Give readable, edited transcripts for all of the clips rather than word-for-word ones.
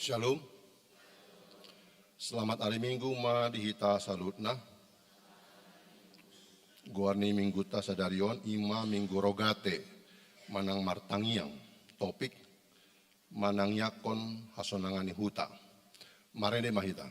Shalom. Selamat hari Minggu ma dihita salutna. Guarni minggu ta sadarion ima minggu rogate manang martangiang. Topik manang yakon hasonangani huta. Marene mahita.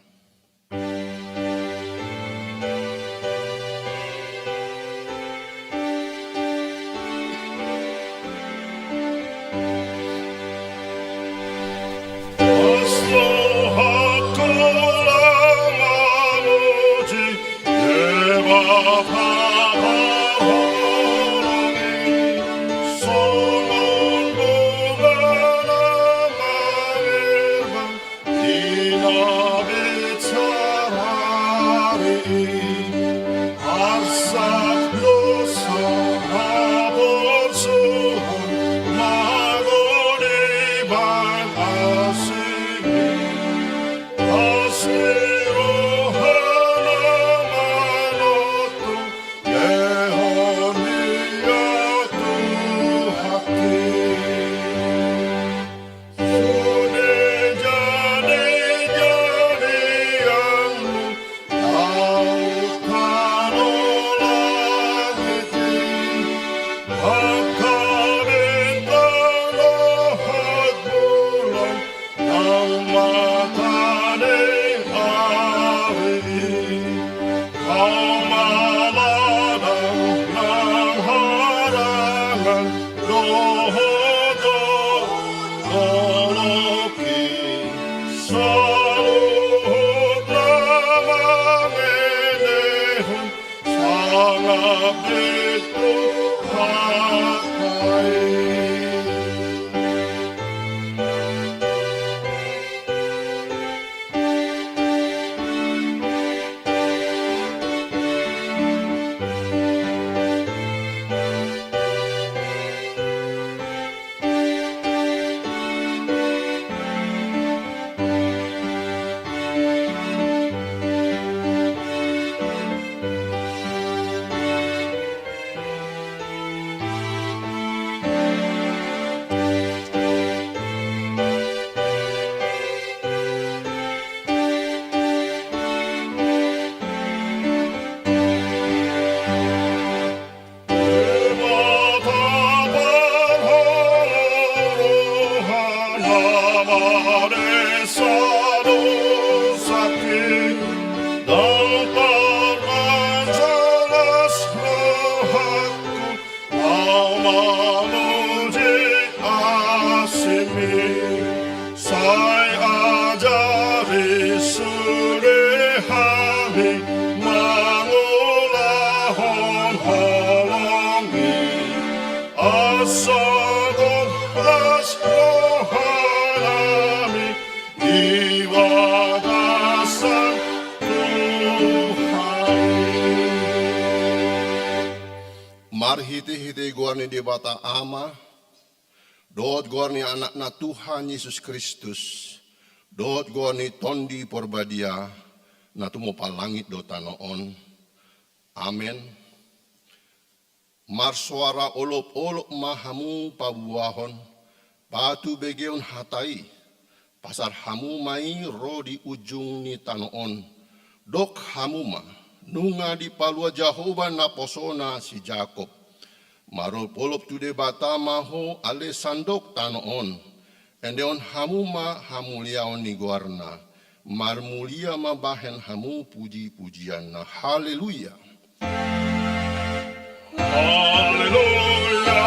Marhiti-hiti guarni di bata ama, dot guarni anak na Tuhan Yesus Kristus, dot guarni tondi porbadia, na tumopa langit do tanoon. Amen. Mar suara olop-olop mahamu pabuahon, patu begeon hatai, pasar hamu mai ro di ujung ni tanoon, dok hamuma, nunga di palua Jehovah na posona si Jakob. Marol polop tude bata maho ale sandok tanoon. Endeon hamuma hamuliaon ni guarna. Marmulia mabahen hamu puji-pujian na. Haleluya. Haleluya.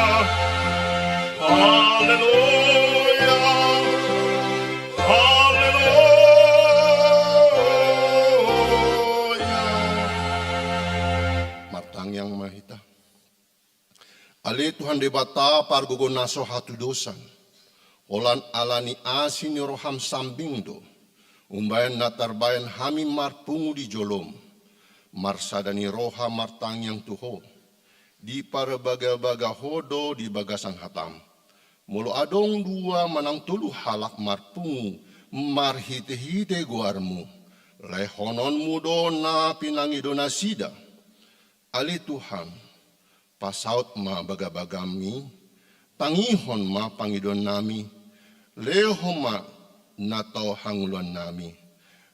Haleluya. Haleluya. Martang yang mahita. Ale Tuhan debata pargogo naso hatu dosan. Olan alani asini roham sambindo. Umbayan natarbayan hami marpungu di jolom. Marsadani roha martang yang tuho. Di para baga-baga hodo di bagasan hatam. Mulu adong dua manang tulu halak marpungu. Marhite-hite guarmu. Lehonon mudo na pinangi donasida. Ale Tuhan. Pasaut ma bagabagami, tangihon ma pangidon nami, leho ma natau hanguluan nami.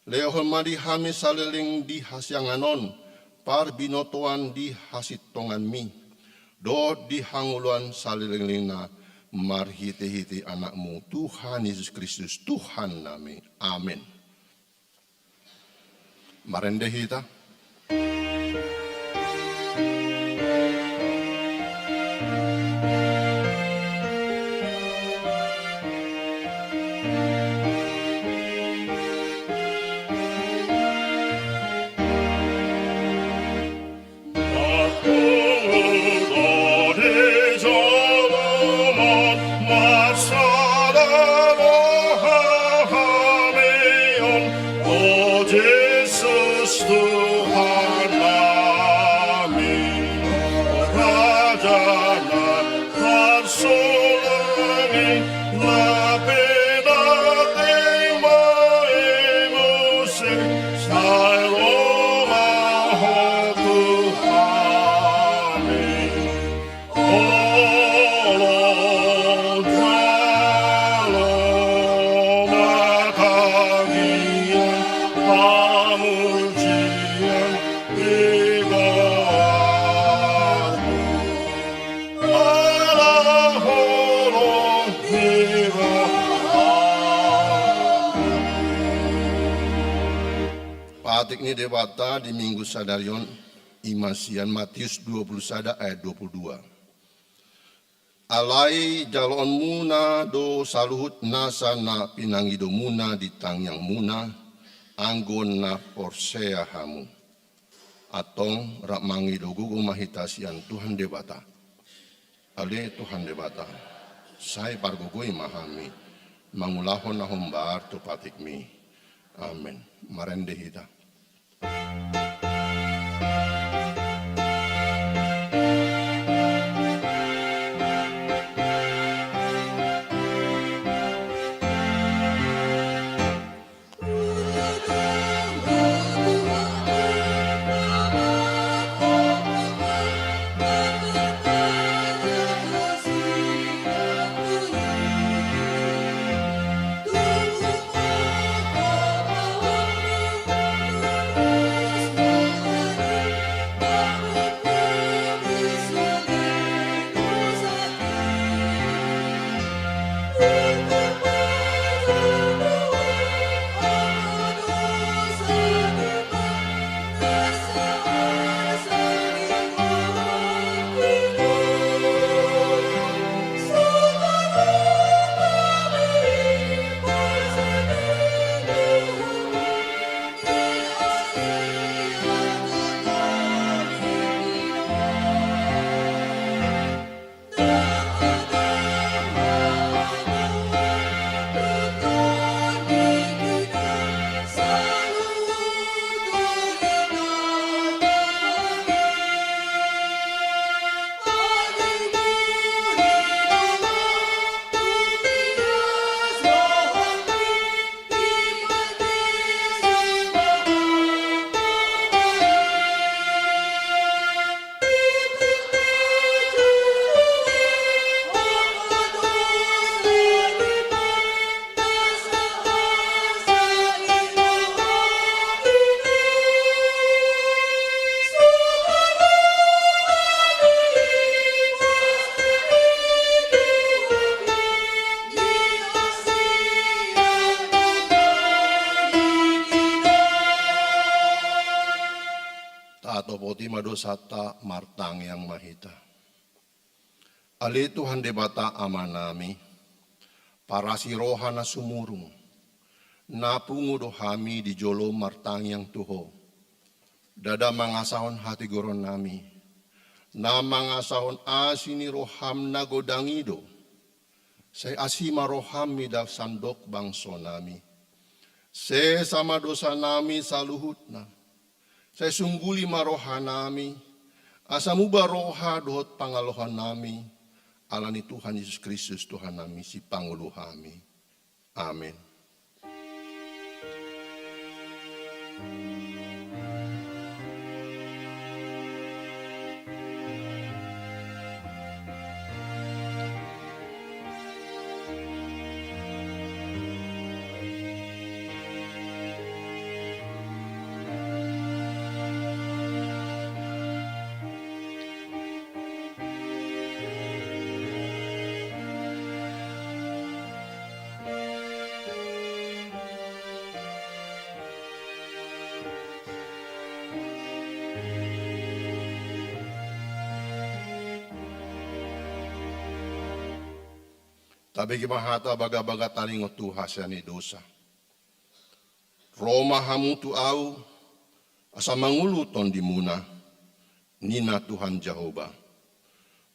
Lehon madi hami saliling di hasyanganon, par binotoan di hasitongan mi. Do di hanguluan saliling na marhiti-hiti anakmu, Tuhan Yesus Kristus, Tuhan nami. Amin. Marende hita. Patik ni debata di minggu sadarion imasian Matius 21 ayat 22. Alai jalon muna do saluhut nasa na pinangido muna di tangyang muna anggon na porsea hamu. Atong rak mangido gugu mahitasian Tuhan debata. Ale Tuhan debata. Saya pargugui mahami. Mangulahon na humbar to patik mi. Amen. Marende hita. Tato poti madosata martang yang mahita. Ali Tuhan debata amanami, para siroha na sumurung, napungu dohami di jolo martang yang tuho. Dada mangasahon hati goron nami, na mangasahon asini roham na godangido. Saya asima roham midal sandok bangso nami. Se sama dosa nami saluhutna. Saya sungguli maroha nami, asamuba roha dohot pangalohan nami, alani Tuhan Yesus Kristus Tuhan nami si panguluhami. Amin. Tabi kimahata baga-baga talingo Tuhan ni dosa. Roma hamu tu au asa manguluton di muna nina Tuhan Jehovah.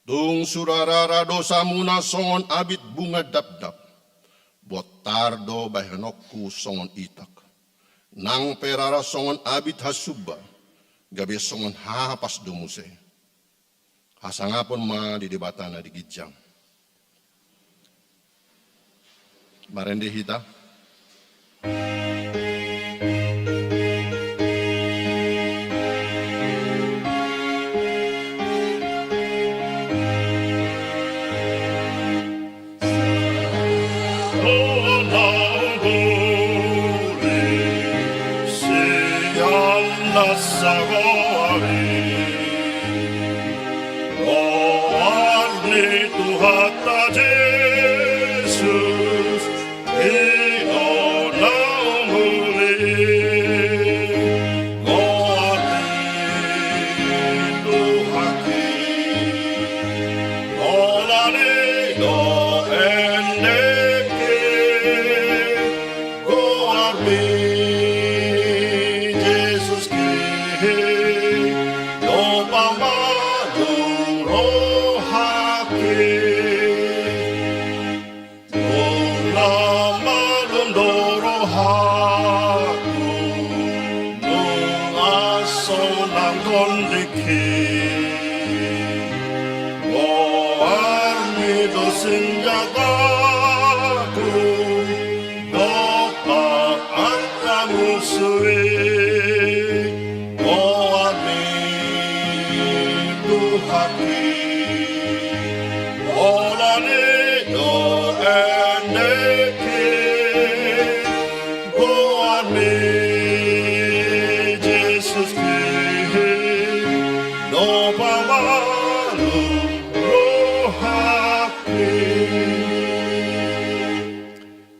Tung surarara dosa muna songon abit bunga dap-dap. Botardo bahanokku songon itak. Nang perara songon abit hasuba. Gabi songon hapas dumuse. Hasangapon ma di debatana di gijang. Marende hita.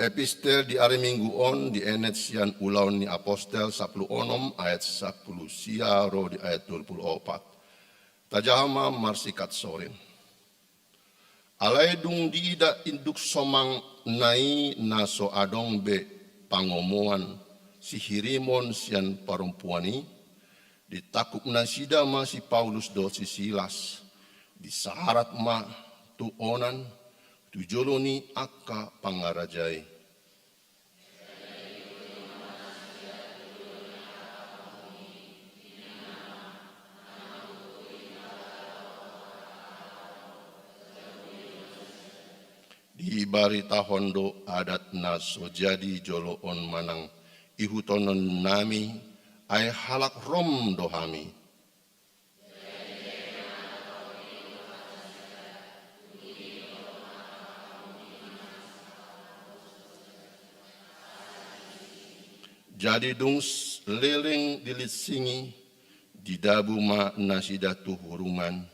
Epistel di hari Minggu on di enet sian ulaun ni apostel 10 ayat 10 siaro di ayat 24. Tajahama marsikat sorin. Alaidung diida induk somang nai naso adong be pangomoan si hirimon sian perempuani ditakuk nasida ma si Paulus do si Silas di saharat ma tu onan tu joloni akka pangarajai. Di barita hondo adat naso jadi jolo on manang ihutonon nami ay halak rom dohami. Jadi dung leleng dilisingi didabu ma nasidatu hurungan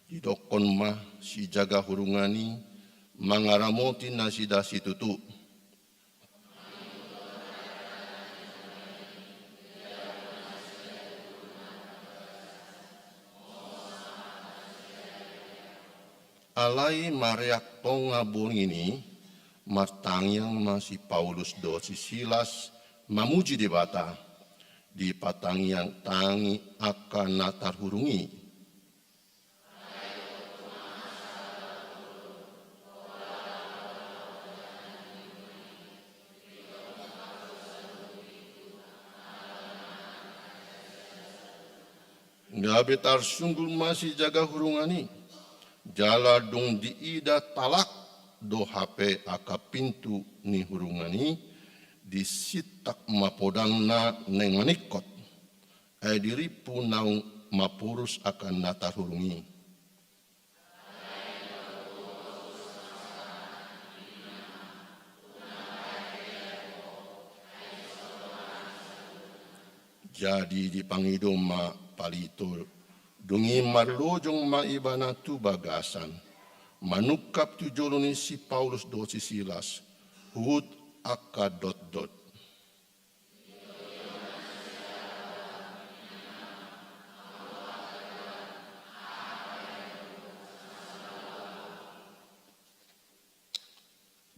didokon ma si jaga hurungani mangaramoti nasida situtu. Alai mariak tonga ini martangyang masih Paulus do si Silas mamuji di bata di patangyang tangi akan natar hurungi. Gabetar sungguh masih jaga hurungani. Jala dong diida talak do HP aka pintu ni hurungani. Disitak mapodang na neng manikot. Ay diripu naung mapurus akan natar hurungi. Jadi dipangido ma palito dungi marlojong maibana tu bagasan manukap tu joloni si Paulus do si Silas hud aka dot.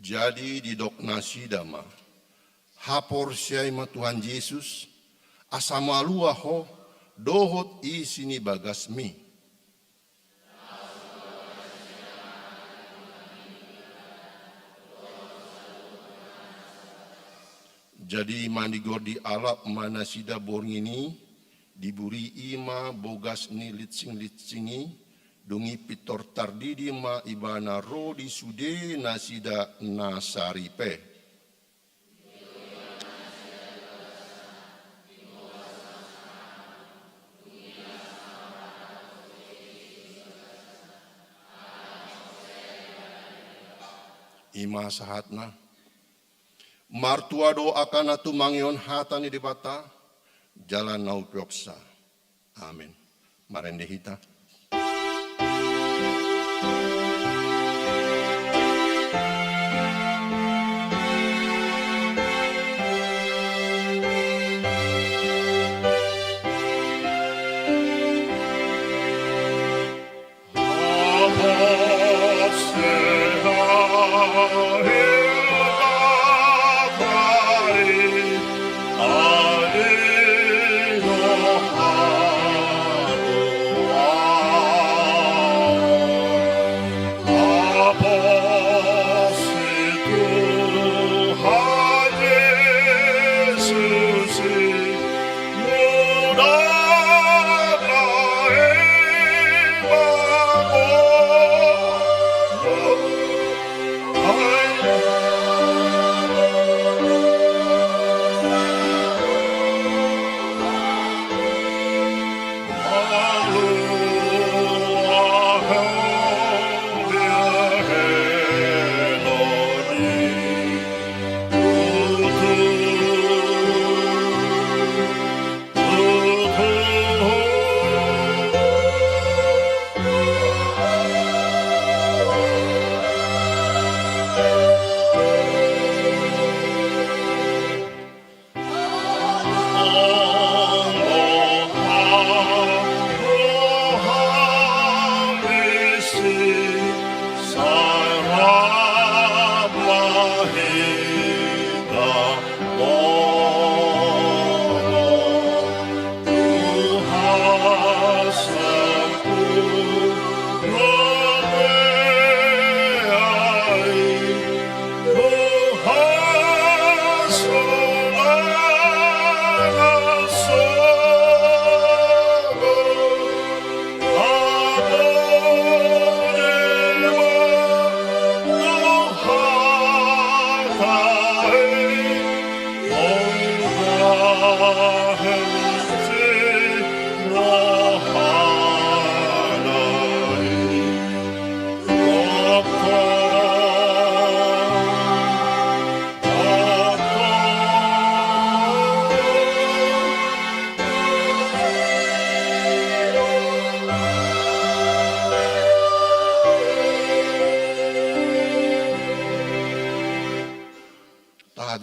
Jadi di dokna sidama, hapor siya ima Tuhan Yesus, asama luaho, dohot isini bagas mi. Jadi mandigor di alap mana sida borngini, diburi ima bogas ni litsing-litsingi, dungi pitor tardidi ma ibana ro di sude nasida nasaripe. Ima sahatna. Martuado akan atu mangyon hatani di bata, jalan nau pioksa. Amin. Marende hita.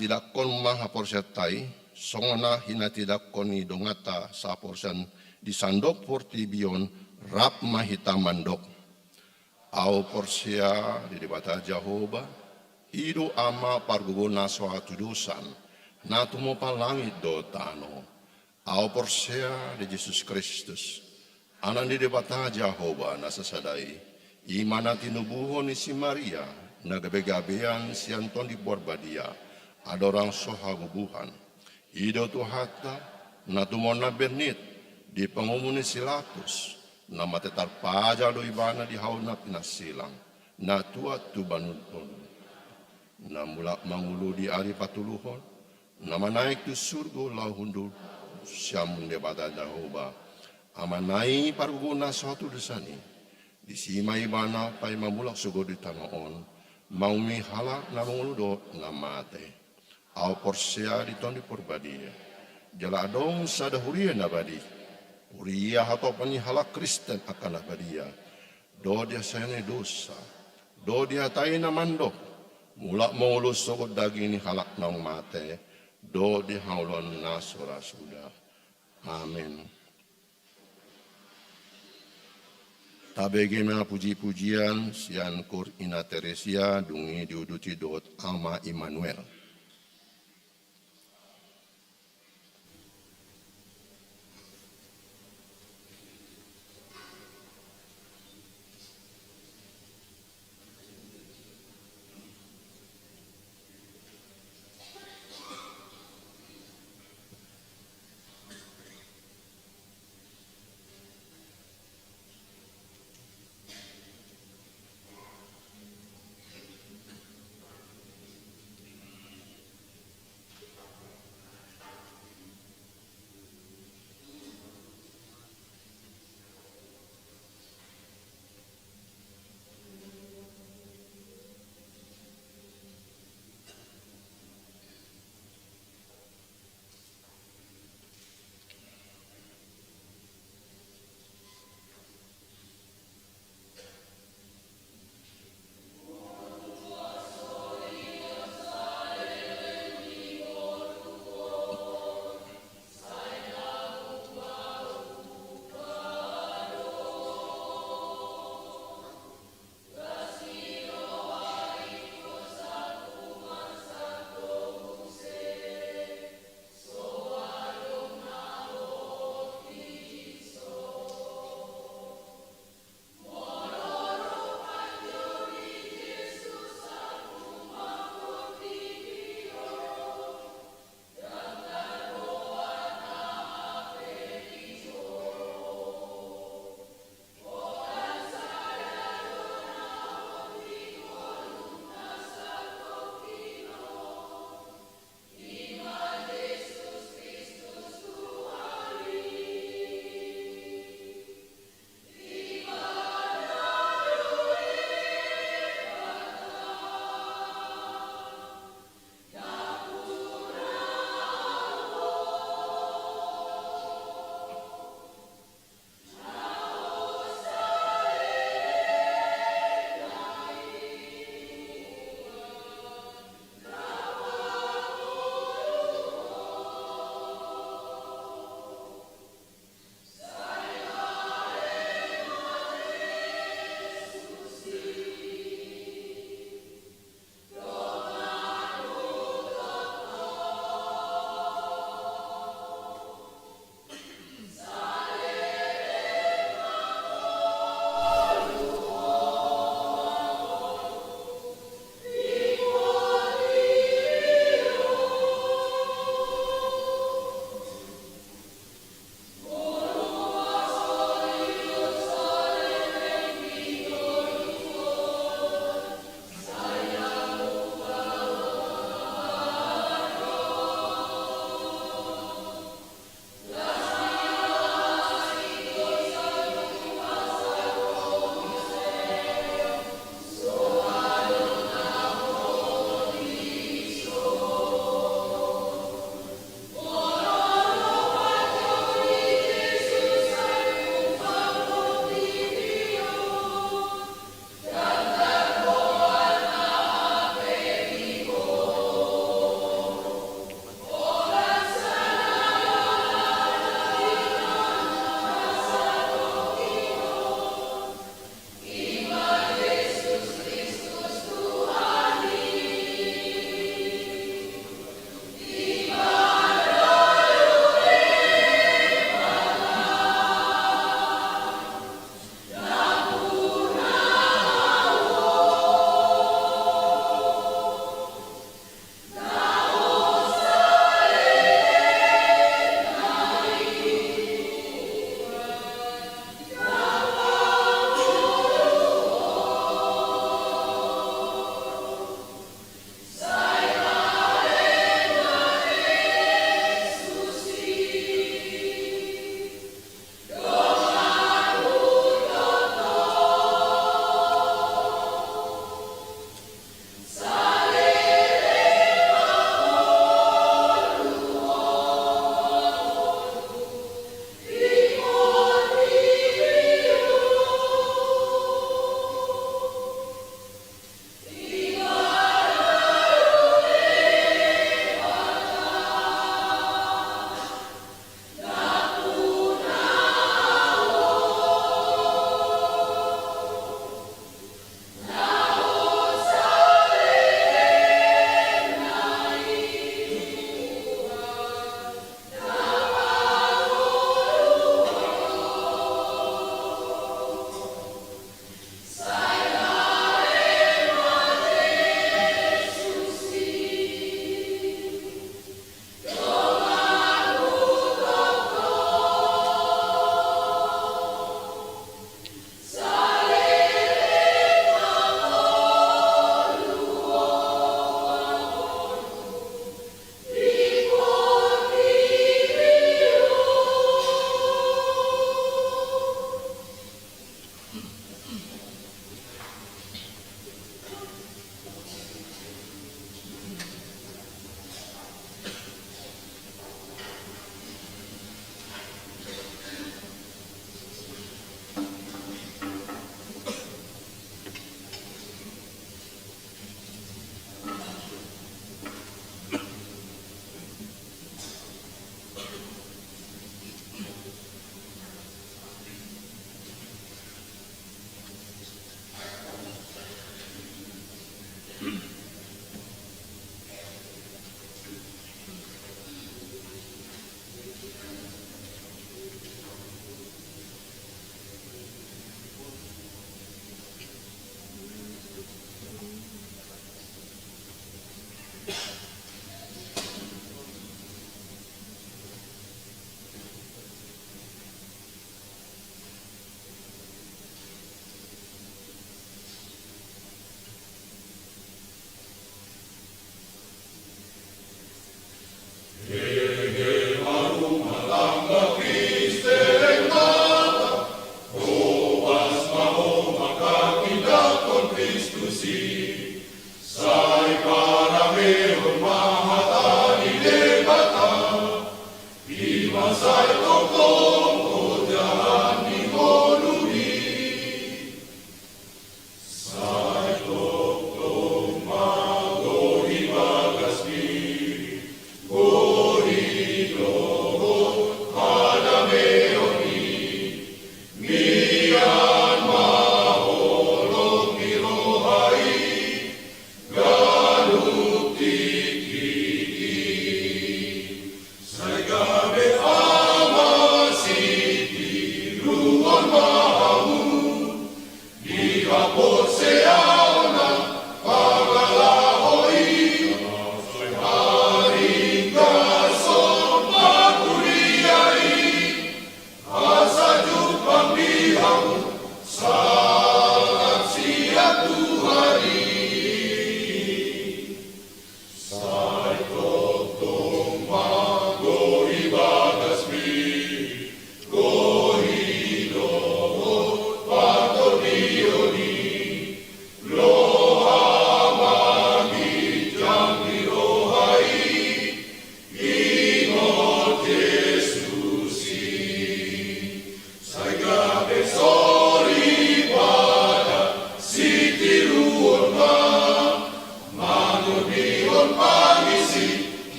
Tidak kon maha porsetai, songona hina tidak koni dongata sa porsen di sandok porti bion rap mahita mandok. Au porsia di debata Jehovah, hidu ama parguguna suatu dosan, natumo palangit do tano. Au porsia di Yesus Kristus, anan di debata Jehovah nasasadai, imana tinubuhon ni si Maria, nagabegabean si Anton di Borbadia, ada orang sohagubuhan. Ido tuhata na tumona bernit di pengumuni silatus na matetar paja do ibana di hauna pinasilang na tua tu banutun na mulak mangulu di ari patuluhon na manaik tu surgo lahundu siamun debata Jehovah amanai parguna suatu desani di sima ibana pai mamulak sugo di tanaon maumi halak na mangulu do na mate. Au porsia di tondi porbadia. Jala adong sada huria nabadi. Huria hato pani halak Kristen akan nabadia. Do dia sayane dosa. Do dia taina mandok. Mulak maulus sokot daging ni halak nang mate. Do dia haulon nasura sudah. Amin. Tabegi mga puji-pujian sian kur ina Teresia dungi diuduti dot ama Immanuel.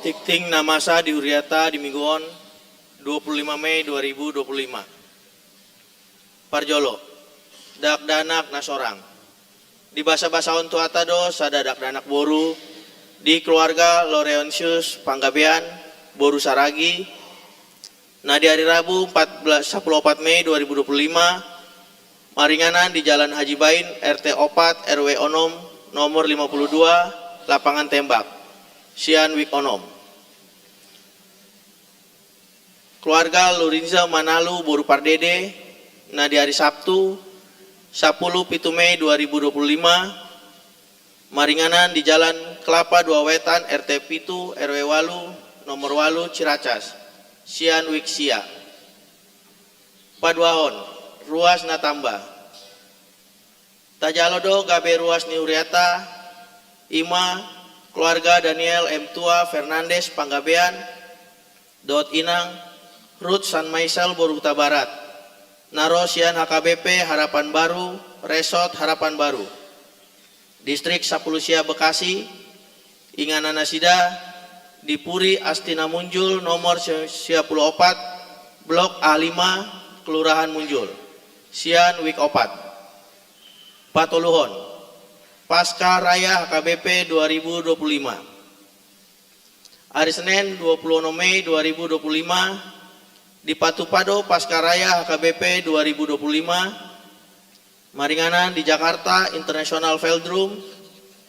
Tikting namasa di Huriata di Mingguon 25 Mei 2025. Parjolo, dak danak nasorang. Di basa-basaon tuatado sada dak danak boru di keluarga Loreonsius Panggabean Boru Saragi. Nah di hari Rabu 14 Mei 2025 maringanan di Jalan Haji Bain RT 4 RW Onom nomor 52 lapangan tembak Sian Wik Onom. Keluarga Lurinza Manalu Boru Pardede, nah di hari Sabtu 10 Mei 2025 maringanan di Jalan Kelapa 2 Wetan RT Pitu RW Walu nomor Walu Ciracas Sian Wik Sia. Paduahon ruas natamba Tajalodo gabe ruas ni Huriata Ima keluarga Daniel M. Tua Fernandes Panggabean Dot Inang, Ruth San Maisel Boruta Barat, Narosian HKBP Harapan Baru, Resort Harapan Baru, Distrik Sapulusia Bekasi, Inganana Sida, Dipuri Astina Munjul nomor 94, Blok A5, Kelurahan Munjul, Sian Wik Opat, Patoluhon, Pasca Raya HKBP 2025. Hari Senin 26 Mei 2025 di Patupado Pascaraya HKBP 2025, Maringanan di Jakarta International Velodrome,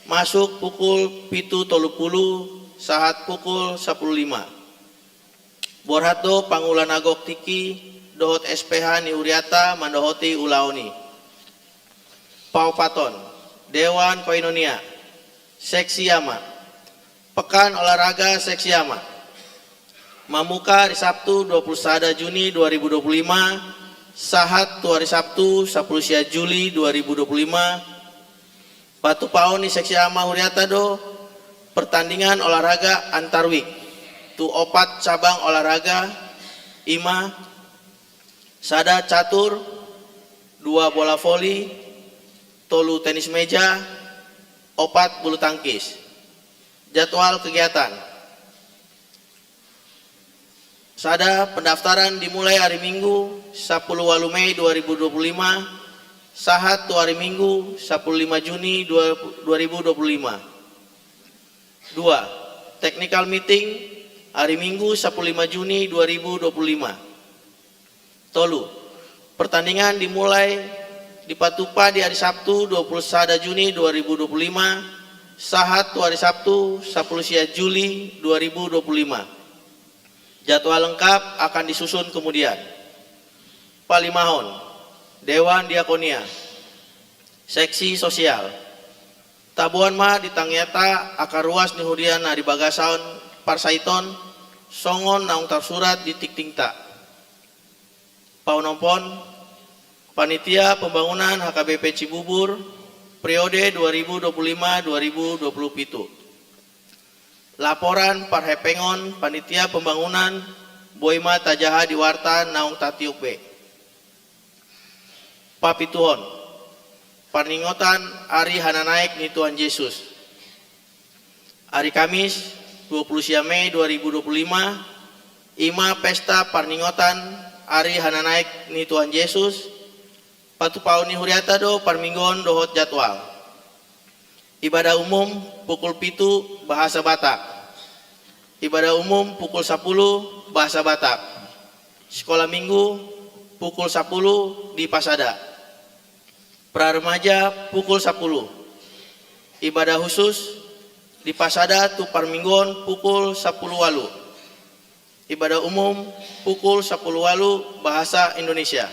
masuk pukul 7.30 saat pukul 10.05. Borhato Pangulan Agok Tiki Dohot SPH Niuriata Mandohoti Ulaoni. Paupaton Dewan Koinonia Seksi Yama, Pekan Olahraga Seksi Yama, Mamuka hari Sabtu 21 Juni 2025, Sahat tu hari Sabtu 10 Juli 2025, Batu Paoni Seksi Yama Huriatado, pertandingan olahraga antarwik, tu opat cabang olahraga, Ima, Sada Catur, 2 bola voli, tolu tenis meja, opat bulu tangkis. Jadwal kegiatan. Sada pendaftaran dimulai hari Minggu 10 Mei 2025, Sahat tu hari Minggu 15 Juni 2025. 2. Technical meeting hari Minggu 15 Juni 2025. Tolu. Pertandingan dimulai di Patupa di hari Sabtu 21 Juni 2025, Sahat tu hari Sabtu 10 Juli 2025. Jadwal lengkap akan disusun kemudian. Palimahon, Dewan Diakonia, Seksi Sosial, Tabuan Ma di Tangyata akar ruas nihudian hari Bagasaon Parsaiton, Songon naung tarsurat di Tiktingta. Paunompon, Panitia Pembangunan HKBP Cibubur, periode 2025-2027. Laporan Parhepengon Panitia Pembangunan Boima Tajaha di Warta Naung Tatiuk B. Papituhon Parningotan Ari Hananaik ni Tuhan Yesus. Hari Kamis 20 Mei 2025, Ima Pesta Parningotan Ari Hananaik ni Tuhan Yesus, Patupauni Huriatado Parminggon dohot jadwal. Ibadah umum pukul 7 bahasa Batak. Ibadah umum pukul 10 bahasa Batak. Sekolah minggu pukul 10 di Pasada. Praremaja pukul 10. Ibadah khusus di Pasada tu Parminggon pukul 10 walu. Ibadah umum pukul 10 walu bahasa Indonesia.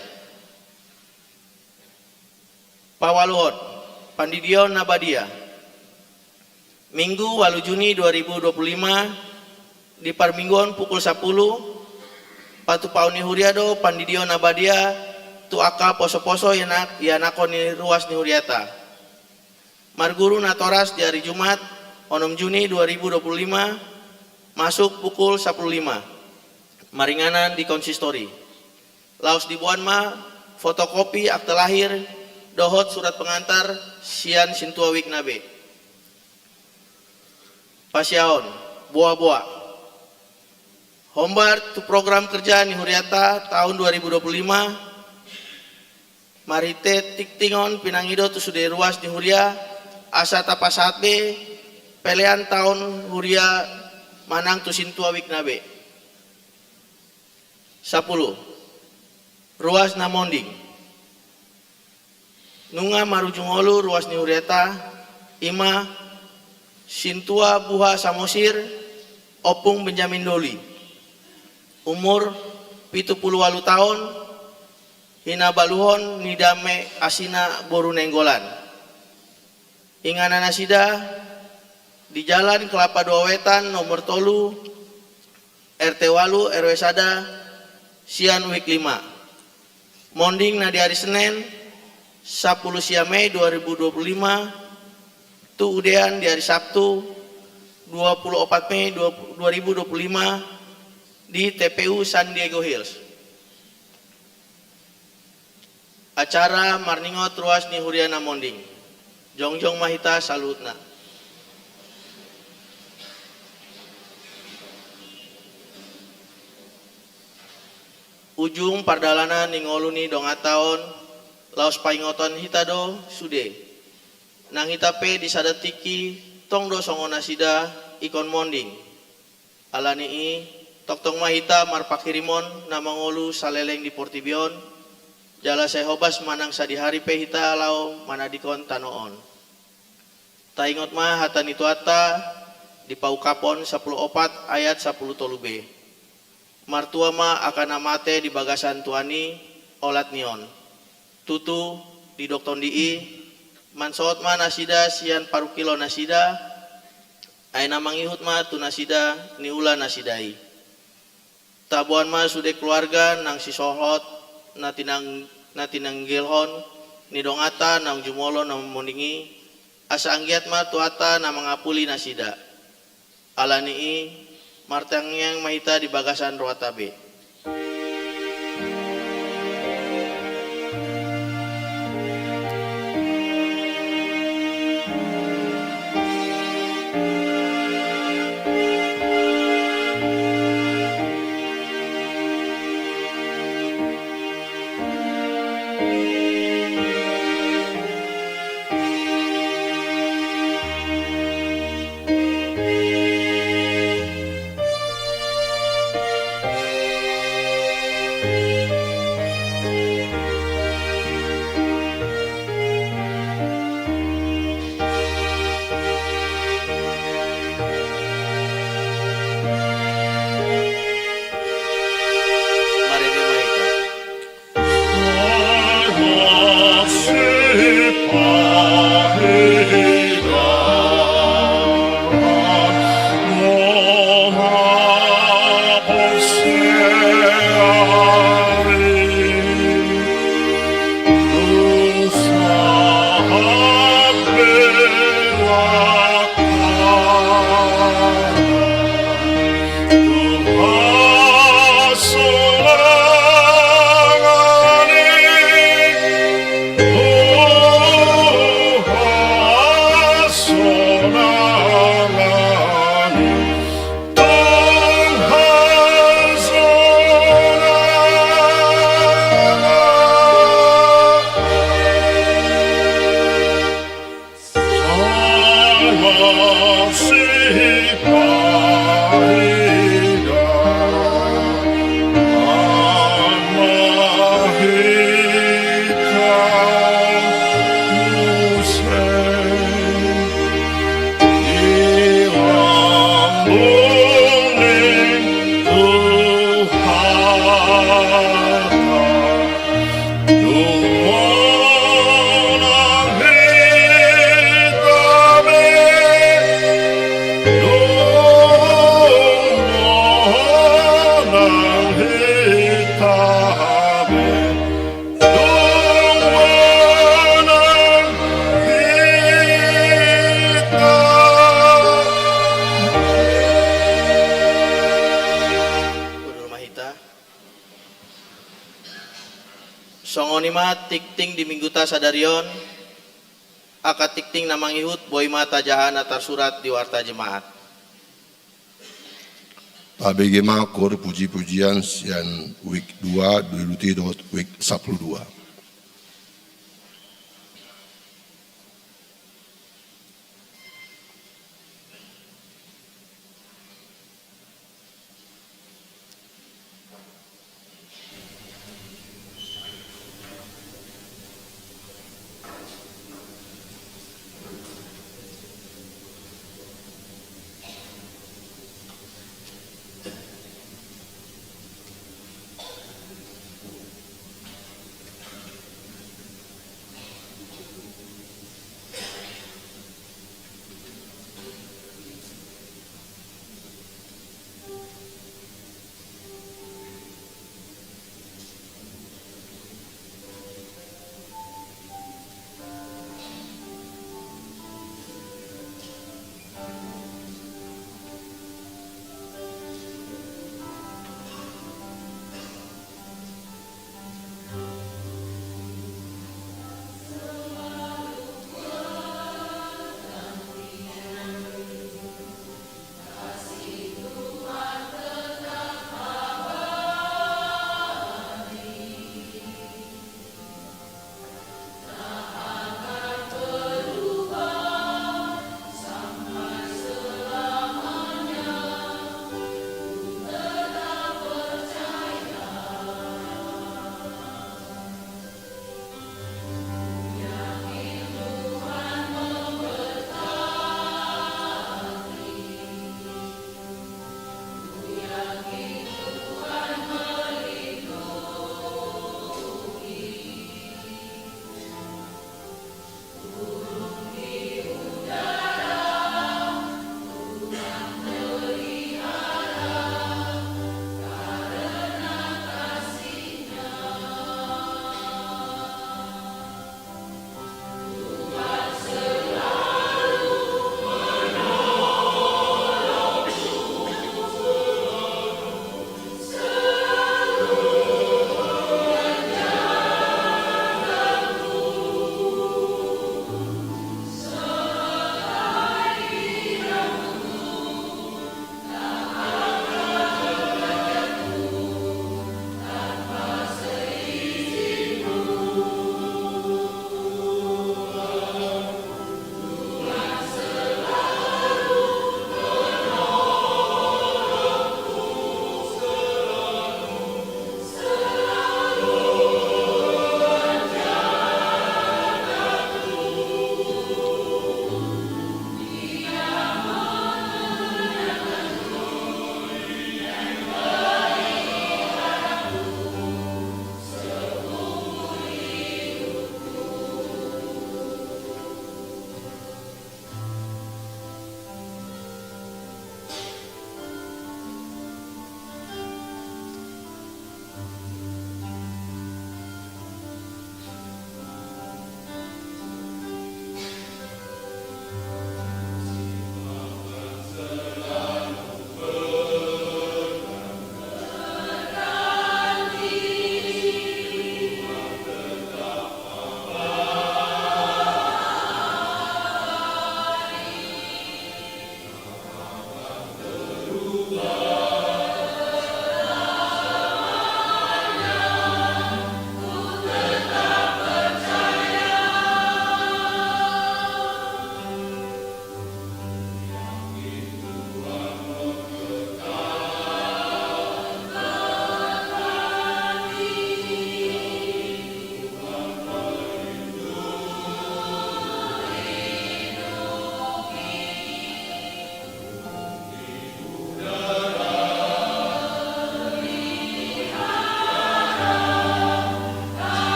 Pawaluhot Pandidion Nabadia, Minggu 8 Juni 2025 di Parminggon pukul 10, Patupauni Huriado Pandidion Nabadia tu aka poso-poso yanakoni ruas ni Huriata. Marguru Natoras di hari Jumat 6 Juni 2025 masuk pukul 10.05. Maringanan di konsistori. Laos di Buanma fotokopi akte lahir dohot surat pengantar Sian Sintua Wiknabe. Pasyaon Boa-boa Hombar tu program kerja ni Huriata tahun 2025, Marite Tiktingon Pinangido tu sudah ruas di Huria asa tapasat B pelean tahun Huria Manang tu Sintua Wiknabe. 10. Ruas Namonding Nunga Marujungolu ruas ni Huriata, Ima Sintua Buha Samosir Opung Benjamin Doli, umur 78 tahun, Hina Baluhon Nidame Asina Boru Nenggolan. Inganana Sida di Jalan Kelapa Dua Wetan nomor tolu RT Walu RW Sada Sian Wik 5. Monding na di hari Senin 10 Mei 2025 tu udean di hari Sabtu 24 Mei 2025 di TPU San Diego Hills. Acara marningot ruas ni Huriana Monding. Jongjong mahita salutna. Ujung pardalana ningoluni dongataon laos paingoton hitado sude. Nang hitape disadatiki tongdo songona sida ikon monding. Alani i toktong mahita marpakirimon na mangolu saleleng di Portibion. Jala sehobas manang sadihari pe hita lao manadikon tanoon. Taingot mah hata nituata di paukapon 14 ayat 10 tolube. Martua ma akan amate di bagasan tuani olat nion. Tutu di dokton dii mansot ma nasida sian paru kilo nasida aina mangihut ma tu nasida ni ula nasidai. Tabuan ma sude keluarga nang si sohot natinang gilhon ni dongata nang jumolo nang mondingi asa anggiat ma tuata na mangapuli nasida. Alani i martang yang mahita di bagasan roatabe. Songonima tikting di mingguta sadarion akat tikting namang ihut boy mata jahan atar surat di warta jemaat. Abg makor puji-pujian sian week 2 diluti dot week 12.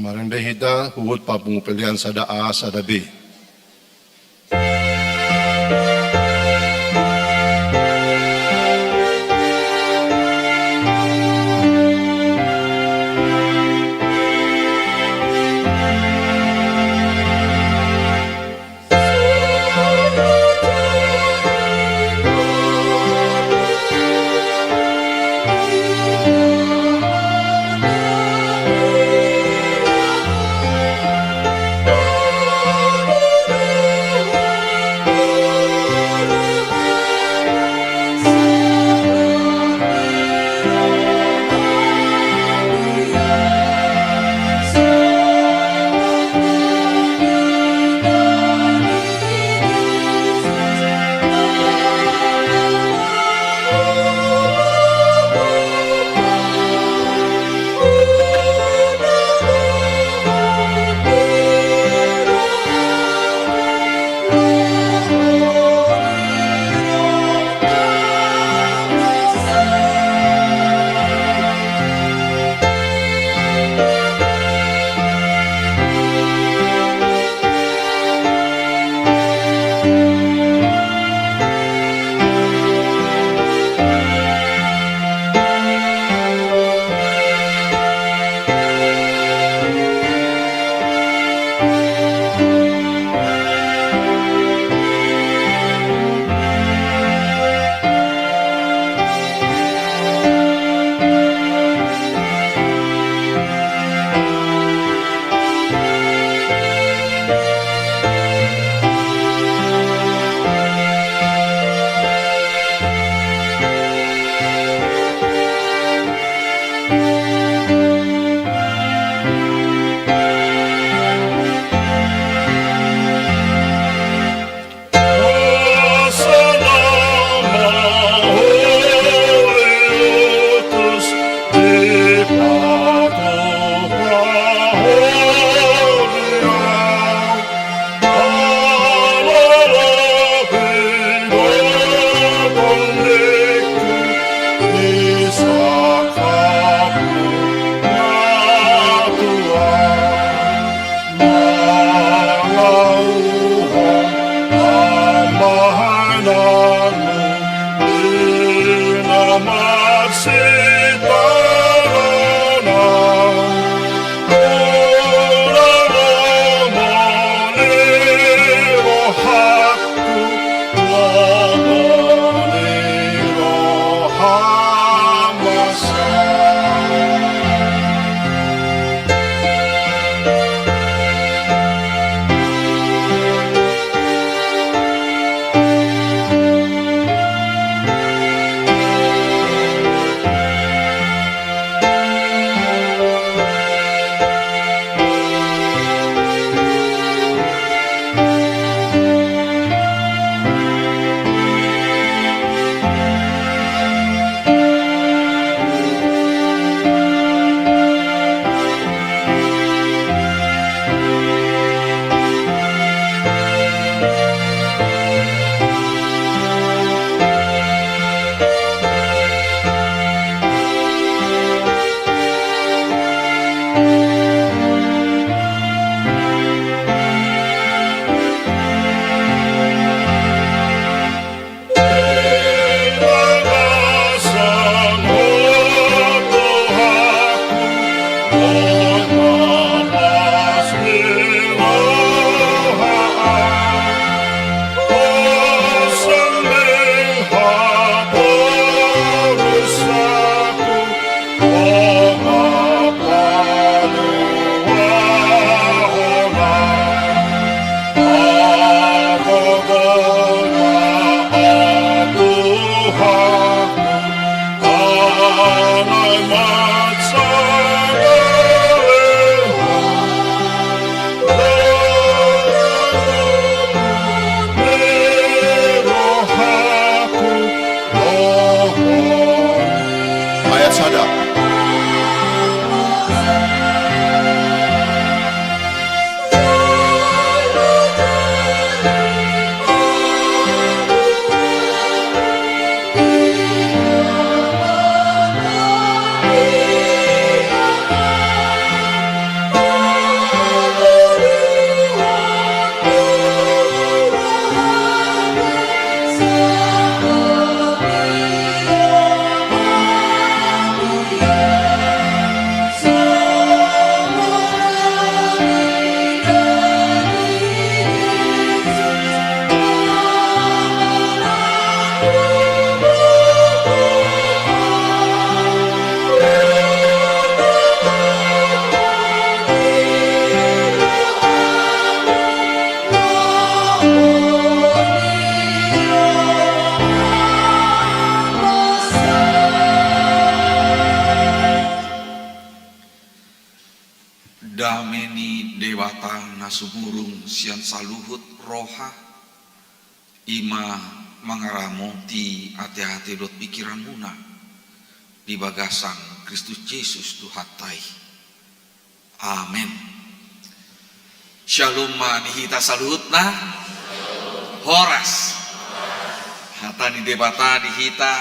Marindahida huwag pa pumupilian sa daa sa dabi. dameni dewata nasumurung sian saluhut roha ima mangaramo ti ate-ate dot pikiran muna di bagasan Kristus Yesus Tuhatai. Amin. Shalom manihita saluhutna horas hatani debata dihita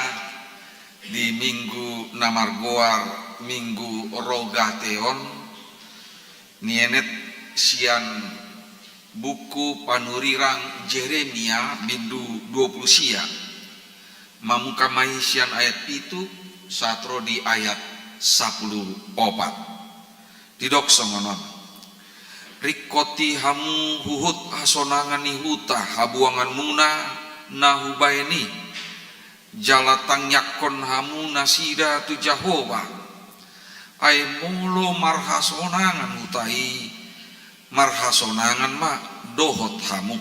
di minggu namargoar minggu rogateon nienet sian buku panurirang Jeremia bindu 20 sia mamukamai sian ayat itu satro di ayat 10 opat didokso ngonon rikoti hamu huhut hasonangan nihuta habuangan muna nahubaini jalatang yakon hamu nasida tu Jahova ay molo marhasonangan utai marhasonangan ma dohot hamu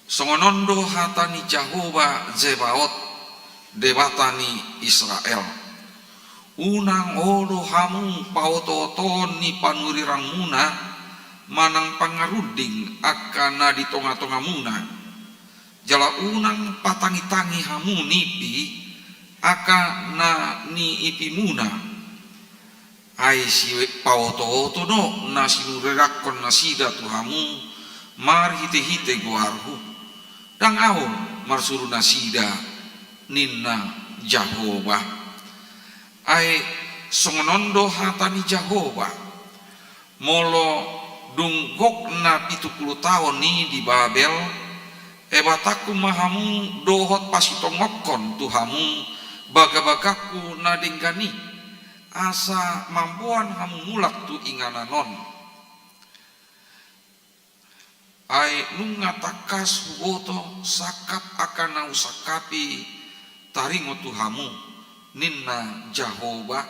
songonondo hatani Jahova Zebaot debatani Israel unang olo hamu pautoton ni panurirang muna manang pangaruding akana di tonga-tonga muna jala unang patangi-tangi hamu nipi akana ni ipi muna ai si pauto no nasinurerakon nasida tuhamu mar hite-hite goarhu dang au marsuru nasida ninna Jahova ai songonondo hatani Jahova molo dunggok na 70 tahun ni di Babel ebataku mahamu dohot pasitongokon tuhamu baga-bagaku nadinggani asa mampuan hamu mulak tu ingananon ai nungatakas huoto sakap akan nausakapi taringo tu hamu ninna Jahova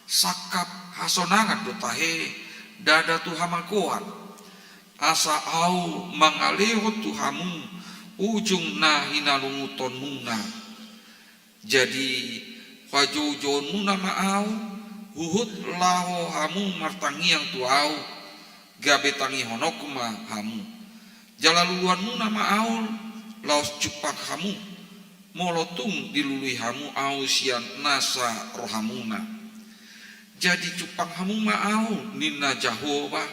sakap hasonangan dotahe dada tu hamakoan asa au mangaleho tu hamu ujung na hinalunguton muna jadi pajojon muna maau huhut laho hamu martangiang tuau gabe tangi honokuma hamu jalaluluan muna maau laos cupak hamu molotung dilului hamu au sian nasa rohamuna jadi cupak hamu maau ninna Jahova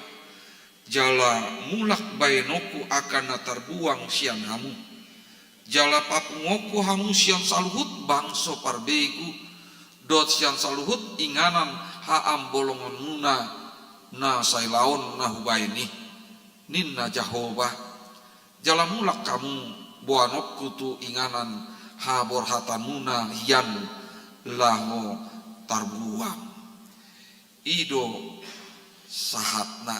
jala mulak baenoku akan natarbuang sian hamu jala papungoku hamu sian saluhut bangso parbegu dot sian saluhut inganan haam bolongan muna na sailaon na hubaini ninna Jahova jala mulak kamu buanokku tu inganan habor hatanuna hian laho tarbuang ido sahatna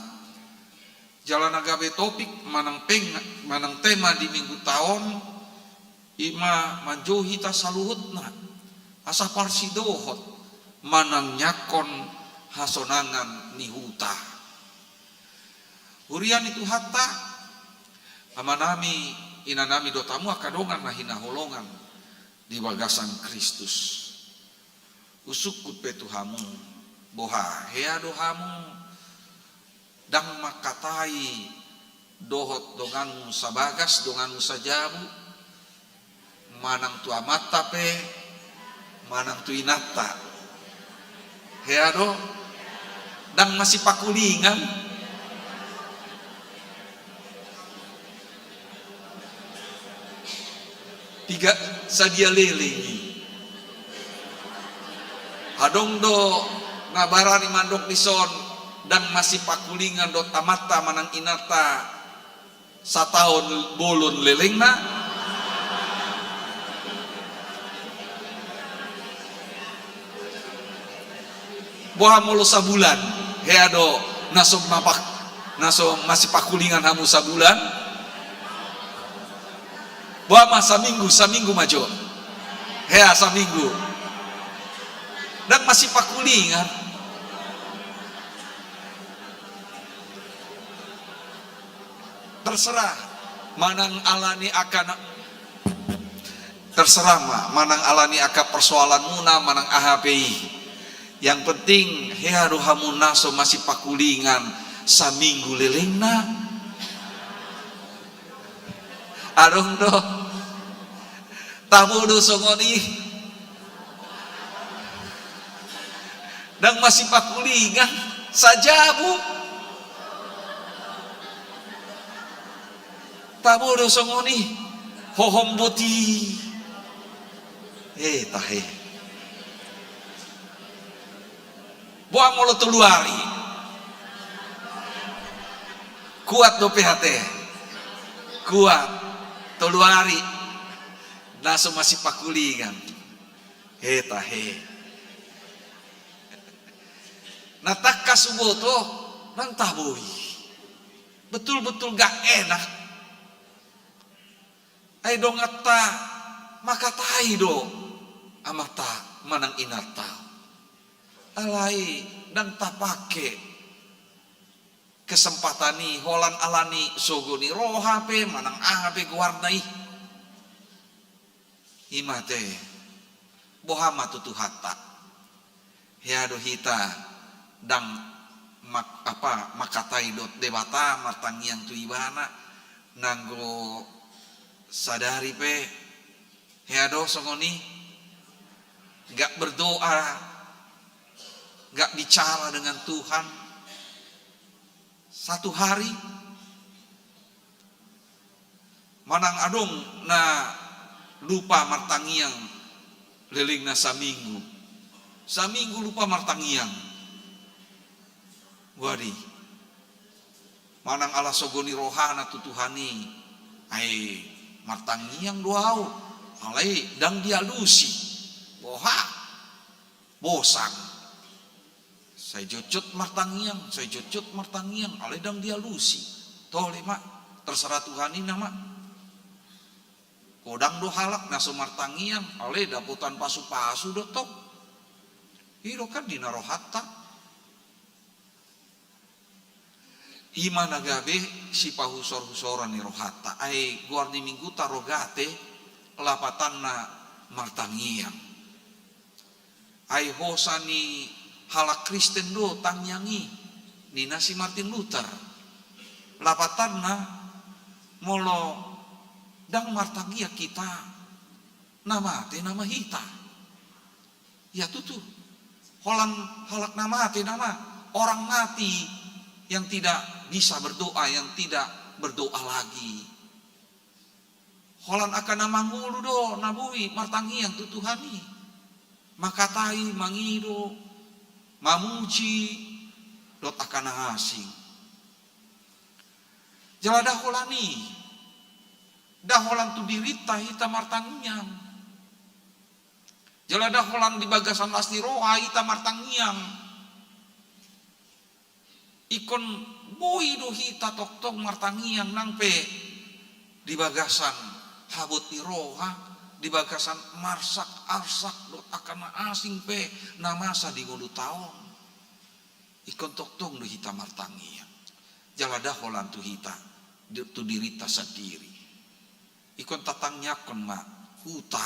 jala nagabe topik manang tema di minggu tahun ima manjohita saluhutna asa parsidohot manang nyakon hasonangan nihuta hurian itu hatta amanami inanami dotamu akadongan mahina holongan di bagasan Kristus usukut petuhamu boha hea dohamu dang makatai dohot donganmu sabagas donganmu sajabu manang tua mata pe manang tu inata heado dang masih pakulingan tiga sadia lele hadong do ngabarani mandok dison dan masih pakulingan do tamata manang inata sataon bolon lelengna boha molo sabulan heado nasom napak nasom masih pakulingan hamu sabulan boha masa saminggu majo hea saminggu dan masih pakulingan terserah manang alani akan terserah manang alani akan persoalan muna manang AHPI Yang penting hearu hamun naso masih pakulingan saminggu lelengna. Arung do tamu do songoni dan masih pakulingan saja bu. Tamu do songoni hohom boti. Tahe. Buang molo tuluari. Kuat do PHT. Kuat tuluari. Naso masih pakulingan. Tahe. Natak kasuboto nantah boi. Betul-betul gak enak. Ay dong ngata makatai do amata manang inata alai dan tapake kesempatan ni holan alani sogoni roha pe manang ape guarnai imate bohama tutu hatta ya do hita dang makatai dot debata martangiang tu ibana nanggo sadari pe heado songoni gak berdoa, gak bicara dengan Tuhan. Satu hari manang adong na lupa martangiang leling na saminggu. Saminggu lupa martangiang. Wadi manang ala sogoni rohana tutuhani ai martangiang doau alai dang dia lusi boha bosan saya jucut martangiang alai dang dia lusi tole mak terserah Tuhan ini nama kodang do halak naso martangiang alai daputan pasu-pasu do tok hiro kan dina rohatta imana gabe si pahusor-husoran ni rohata ai guardi minggu tarogate lapatanna martangiang ai hosani halak Kristen do tangyangi ni nasi Martin Luther lapatanna molo dang martangia kita nama te nama hita ya tutu holan halak nama te nama orang mati yang tidak bisa berdoa, yang tidak berdoa lagi. Holan akan namangulu do nabui martangiang tutuhani. Makatai mangido mamuji dot akan asing. Jala daholani. Daholan tu dirita hita martangiang. Jala daholan di bagasan lasti roha hita martangiang. Ikon boy do hita tok-tok martangiang nangpe di bagasan habut iroha di bagasan marsak arsak dot akan asing pe namasa di ngulu taon ikon tok-tok do hita martangiang jalada holan tu hita tu dirita sendiri ikon tatangyakon ma huta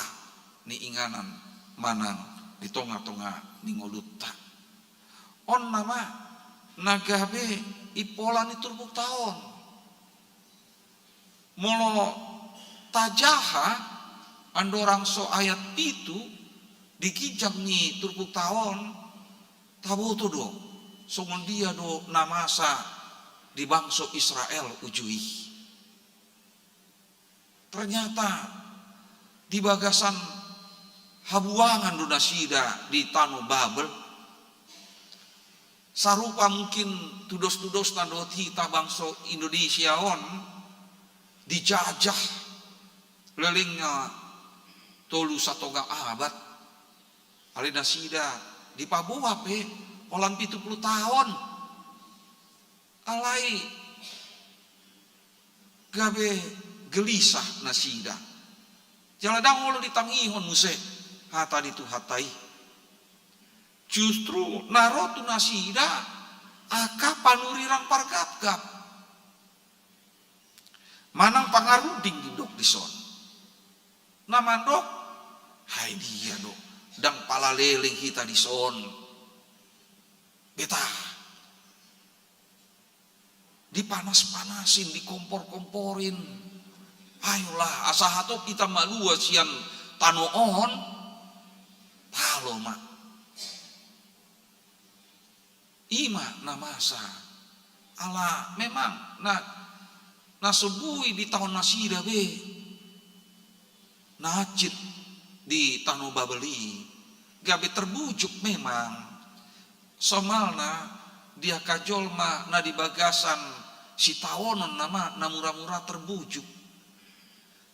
ni inganan manang di tonga-tonga ni nguluta on nama nagabe ipolan itu turbuk tahun molo tajaha andorang so ayat itu dikijang ni turbuk tahun tabu tu do songon dia do namasa di bangsa Israel ujui ternyata di bagasan habuangan do nasida di Tanah Babel sarupa mungkin tudos-tudos tandot hita bangsa Indonesia on dijajah lelingnya tolu satogang abad alina sida di Papua pe holan 70 tahun alai gabe gelisah nasida jaladang ulu ditangihon muse hata ditu hatai justru narotu nasida aka panurirang pargap-gap manang pangaruding di dok dison naman dok hai dia dok dang pala leling kita dison dipanas-panasin, dikompor-komporin. Ayolah, asahato kita malua sian tanoon, talo mak. Ima na masa, ala memang na subui di tahun nasida be, najit di tano babeli, gabe terbujuk memang, somalna dia kajolma na di bagasan si tawonon nama na murah-murah terbujuk.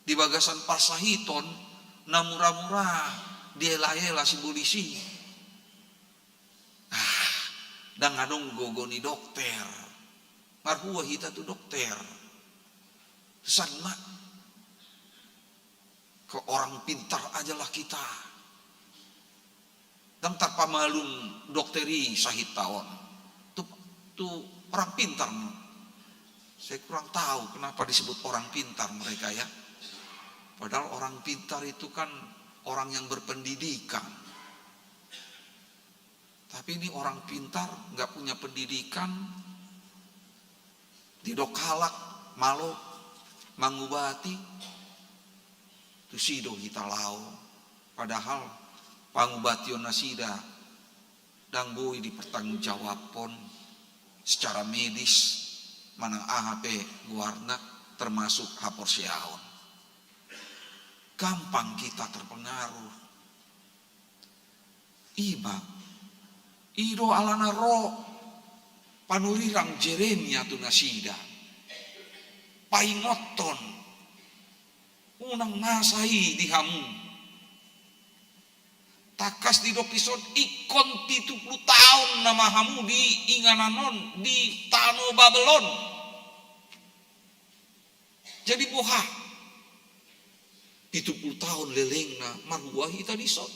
Di bagasan pasahiton na murah-murah diela-ela si polisi. Dan ngadong gogoni dokter. Marhua hita tu dokter. Sama ke orang pintar ajalah kita. Dan tanpa malum dokteri sahid tawon. Tu orang pintar. Saya kurang tahu kenapa disebut orang pintar mereka ya. Padahal orang pintar itu kan orang yang berpendidikan. Tapi ini orang pintar nggak punya pendidikan, didokalak, malo, mangubati, itu sido kita lau. Padahal pangubation nasida dan bui dipertanggungjawabkan secara medis manang AHP guarna termasuk haporsiaon. Gampang kita terpengaruh. Ido alana ro panulirang Jeremia tu nasida. Paingoton unang nasai di hamu. Takas di dokison ikon 70 tahun nama hamu di ingananon di Tano Babelon. Jadi boha 70 tahun lelengna marhuahi tadi son.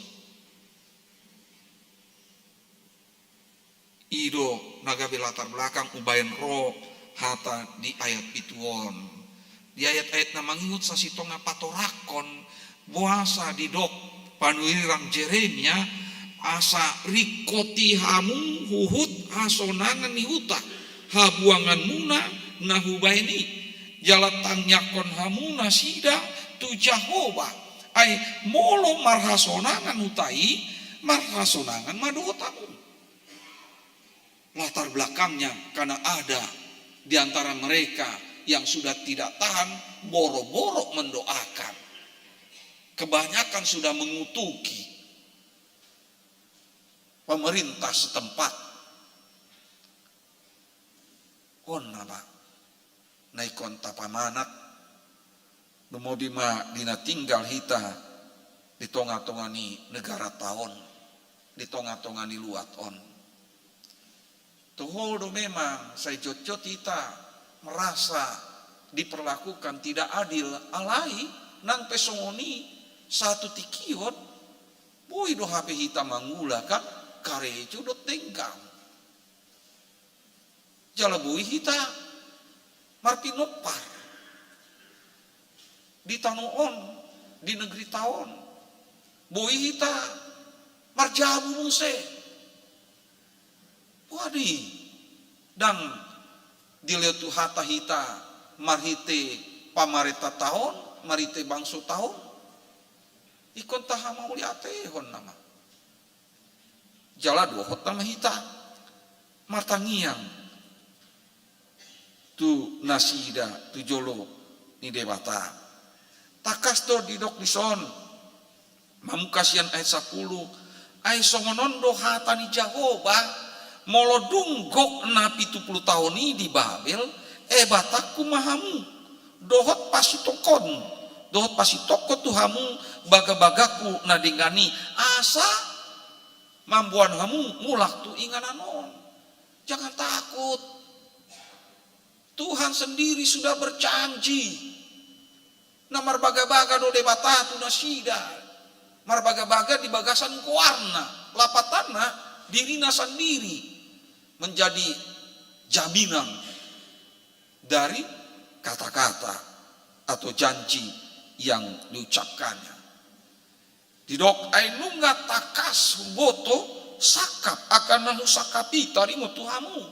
Ido nagabe latar belakang ubayan ro hata di ayat pituon. Di ayat-ayat na mangingut sa sitong nga patorakon buasa di dok panuirang Jeremia asa rikoti hamu huhut hasonangan ni huta habuangan muna nahubaini jalatang nyakon hamu nasida tu Jehovah ay molo marhasonangan utai marhasonangan maduotamu. Latar belakangnya karena ada di antara mereka yang sudah tidak tahan boro-boro mendoakan. Kebanyakan sudah mengutuki pemerintah setempat. Kon apa? Naikon tapamanat Numodima dina tinggal hita di tonga-tongani negara tahun, di tonga-tongani luat on. Tuholdo memang saya jocot hita merasa diperlakukan tidak adil alai nang pesongoni satu tikion boy do HP hita mangula kan karejo do tengkam jala boy hita marpinopar di tanoon di negeri taon boy hita marjabu muse wadi dan dilihat hata hita marhite pamareta taon marite bangso taon ikon taha mauli atehon nama jala dua hot nama hita martangiang tu nasida tu jolo ni debata takasto didok dison mamukasian ayat 10 ay songonondo hata ni Jehovah molodunggok na 70 tahun ini di Babel bataku mahamu dohot pasitokon dohot pasitokon tuhamu baga-bagaku nadingani asa mambuan hamu mulak tu ingananon. Jangan takut, Tuhan sendiri sudah berjanji na marbaga-baga do debata tu nasida marbaga-baga di bagasan kuarna lapatanna dirina sendiri menjadi jaminan dari kata-kata atau janji yang diucapkannya. Didok ainunga takas boto sakap akan nahu sakapi tarimo tuhamu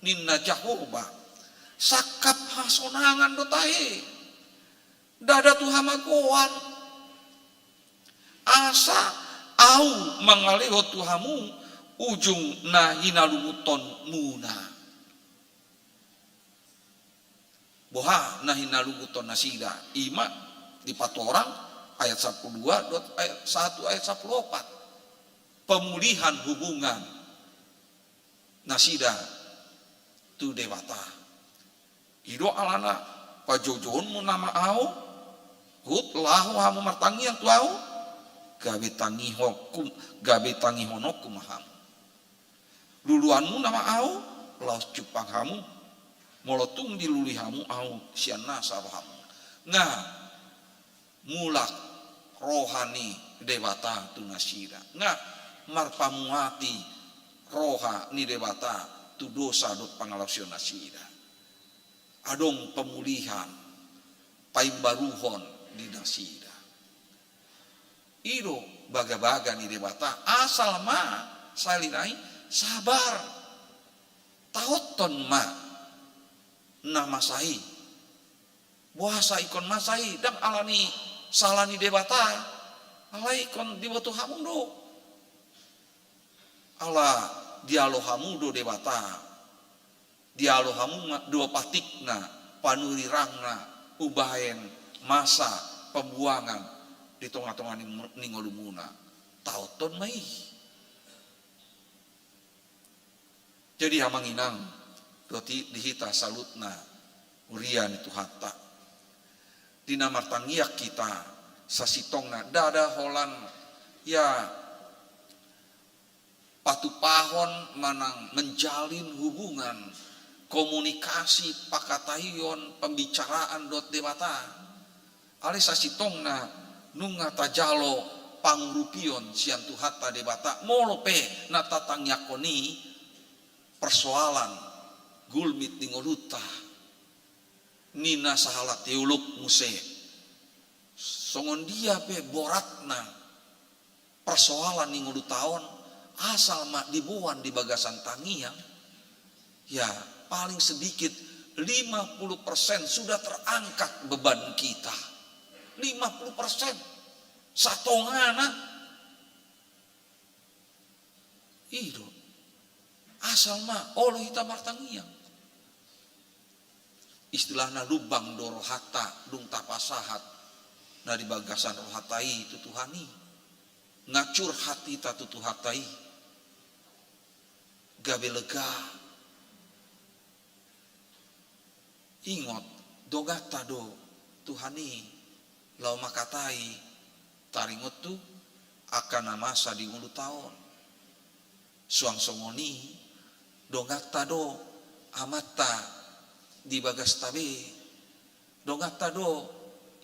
ninna Jehovah sakap hasonangan do tae dada tu hamagoan asa au mangaleho tuhamu ujung na hinalumuton muna boha na hinalumuton nasida ima di patorang ayat 12 ayat 1 ayat 14 pemulihan hubungan nasida tu dewata ido alana pajojon mu nama au hut lahu hamu martangi yang tuau gabe tangi honokum ham luluanmu nama au laos cupang hamu molotung diluli hamu au siana sabahamu ngah mulak rohani dewata tu nasira ngah marpamuati roha ni dewata tu dosa dot pangalausion nasira adong pemulihan paimbaruhon di nasida ido baga-baga ni dewata asal ma salinai sabar tahoton ma na masai puasa ikon masai dan alani salani dewata alai ikon diwatu hamundo ala dialog hamundo dewata dialog hamu dua patikna panurirangna ubahen masa pembuangan di tengah-tengah ningolumuna tauton mai jadi hamanginang doti dihita salutna urian itu hatta dina martangiak kita sasitongna dada holan ya patupahon manang menjalin hubungan komunikasi pakatayon pembicaraan dot dewata ali sasitongna nunga tajalo pangrupion siantu hatta debata molope na tatang yakoni persoalan gulmit dingoluta nina sahala teolog muse songon dia pe boratna persoalan ningolu tahun asal mak dibuan di bagasan tangiang ya paling sedikit 50% sudah terangkat beban kita 50% satongana itu asal mah olo hita martangiang istilahna lubang do rohata dung tapasahat na di bagasan rohatai itu tuhani ngacur hati ta tutuhatai gabe lega ingot dogata do tuhani lau makatai taringot tu akan masa di ulu tahun suang songoni dogata do amata di bagas tabe dogata do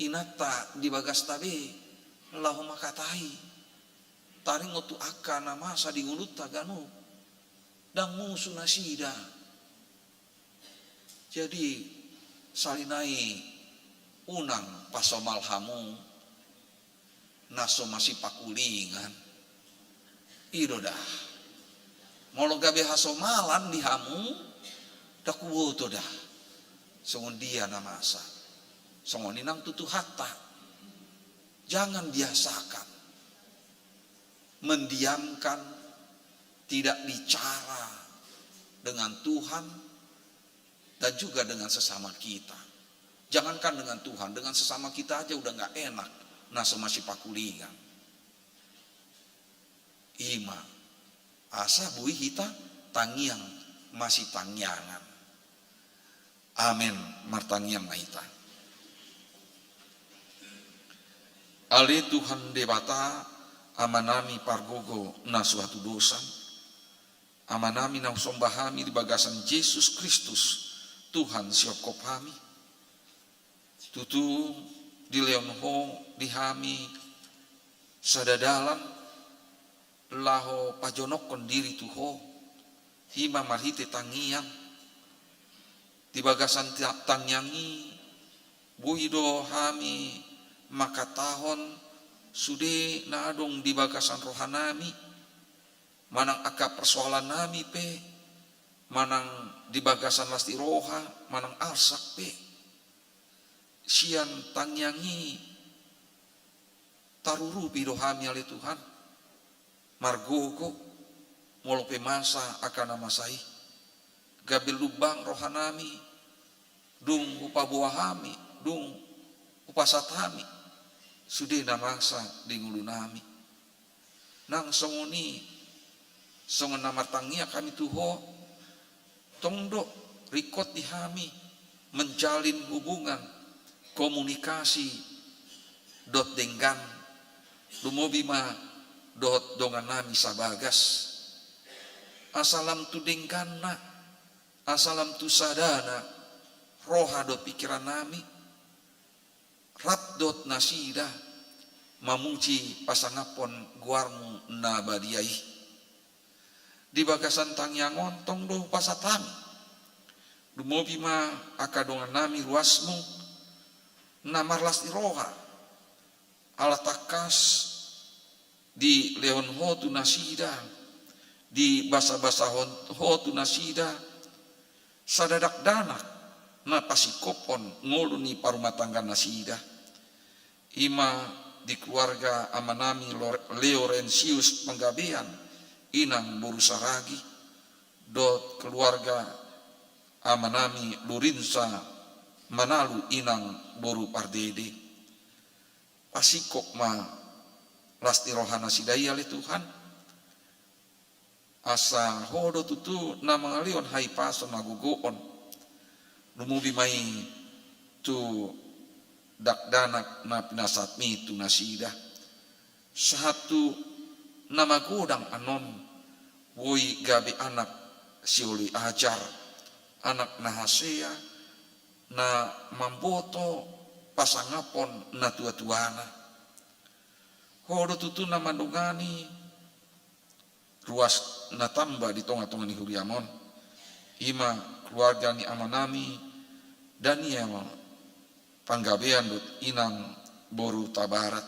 inata di bagas tabe lau makatai taringot tu akan masa di ulu taganu dan musuh nasida jadi salinai unang pasomal hamu naso masih pakulingan ido dah molo gabe hasomalan di hamu dah kuwoto dah songon dia namasa songon inang tutu hatta jangan biasakan mendiamkan tidak bicara dengan Tuhan dan juga dengan sesama kita. Jangankan dengan Tuhan, dengan sesama kita aja udah nggak enak. Nasa masih pakulingan. Ima, asa bui hita tangiang masih tangiangan. Amin, martangiang mahita. Ali Tuhan debata amanami pargogo na suatu dosa. Amanami na sombahami di bagasan Yesus Kristus Tuhan siokop kami tutu di leonho di hami sadadalam laho pajonok kondiri tuho hima marhite tangiang di bagasan tangiangi buido hami maka tahon sude na adong di bagasan rohanami manang aka persoalan nami pe manang di bagasan lasti roha manang arsak pe sian tangyangi taruru birohami ali Tuhan margogo molope masa akan masai gabil lubang rohanami dung upabuahami dung upasatami sudena masa di ngulunami nang songoni songon namartangia kami tuho tongdo rikot dihami menjalin hubungan komunikasi dot denggan lumobima dot dongan nami sabagas asalam tu dengganna asalam tu sadana roha dot pikiran nami rap dot nasida mamuji pasangapon guarmu nabadiai di bagasan tangyangon tong do pasatami dumobima akadongan nami ruasmu namarlas di roha alatakas di leon hotu nasida di basa-basa hotu nasida sadadak danak na pasikopon ngoluni parumatangga nasida ima di keluarga amanami Leorensius Panggabean inang boru saragi dot keluarga amanami Lurinsa Manalu inang boru pardede pasikok ma lasti rohana sidaya le Tuhan asa hodo tutu na mangalion hai paso magugoon lumubi mai tu dakdanak na pinasatmi tu nasida satu nama godang anon woi gabi anak siuli ajar anak nahasea na mamboto pasangapon na tua-tuana hodo tutu na mandungani ruas na tamba di tonga-tonga ni huriamon ima keluarga ni amanami Daniel Panggabean dot inang boru tabarat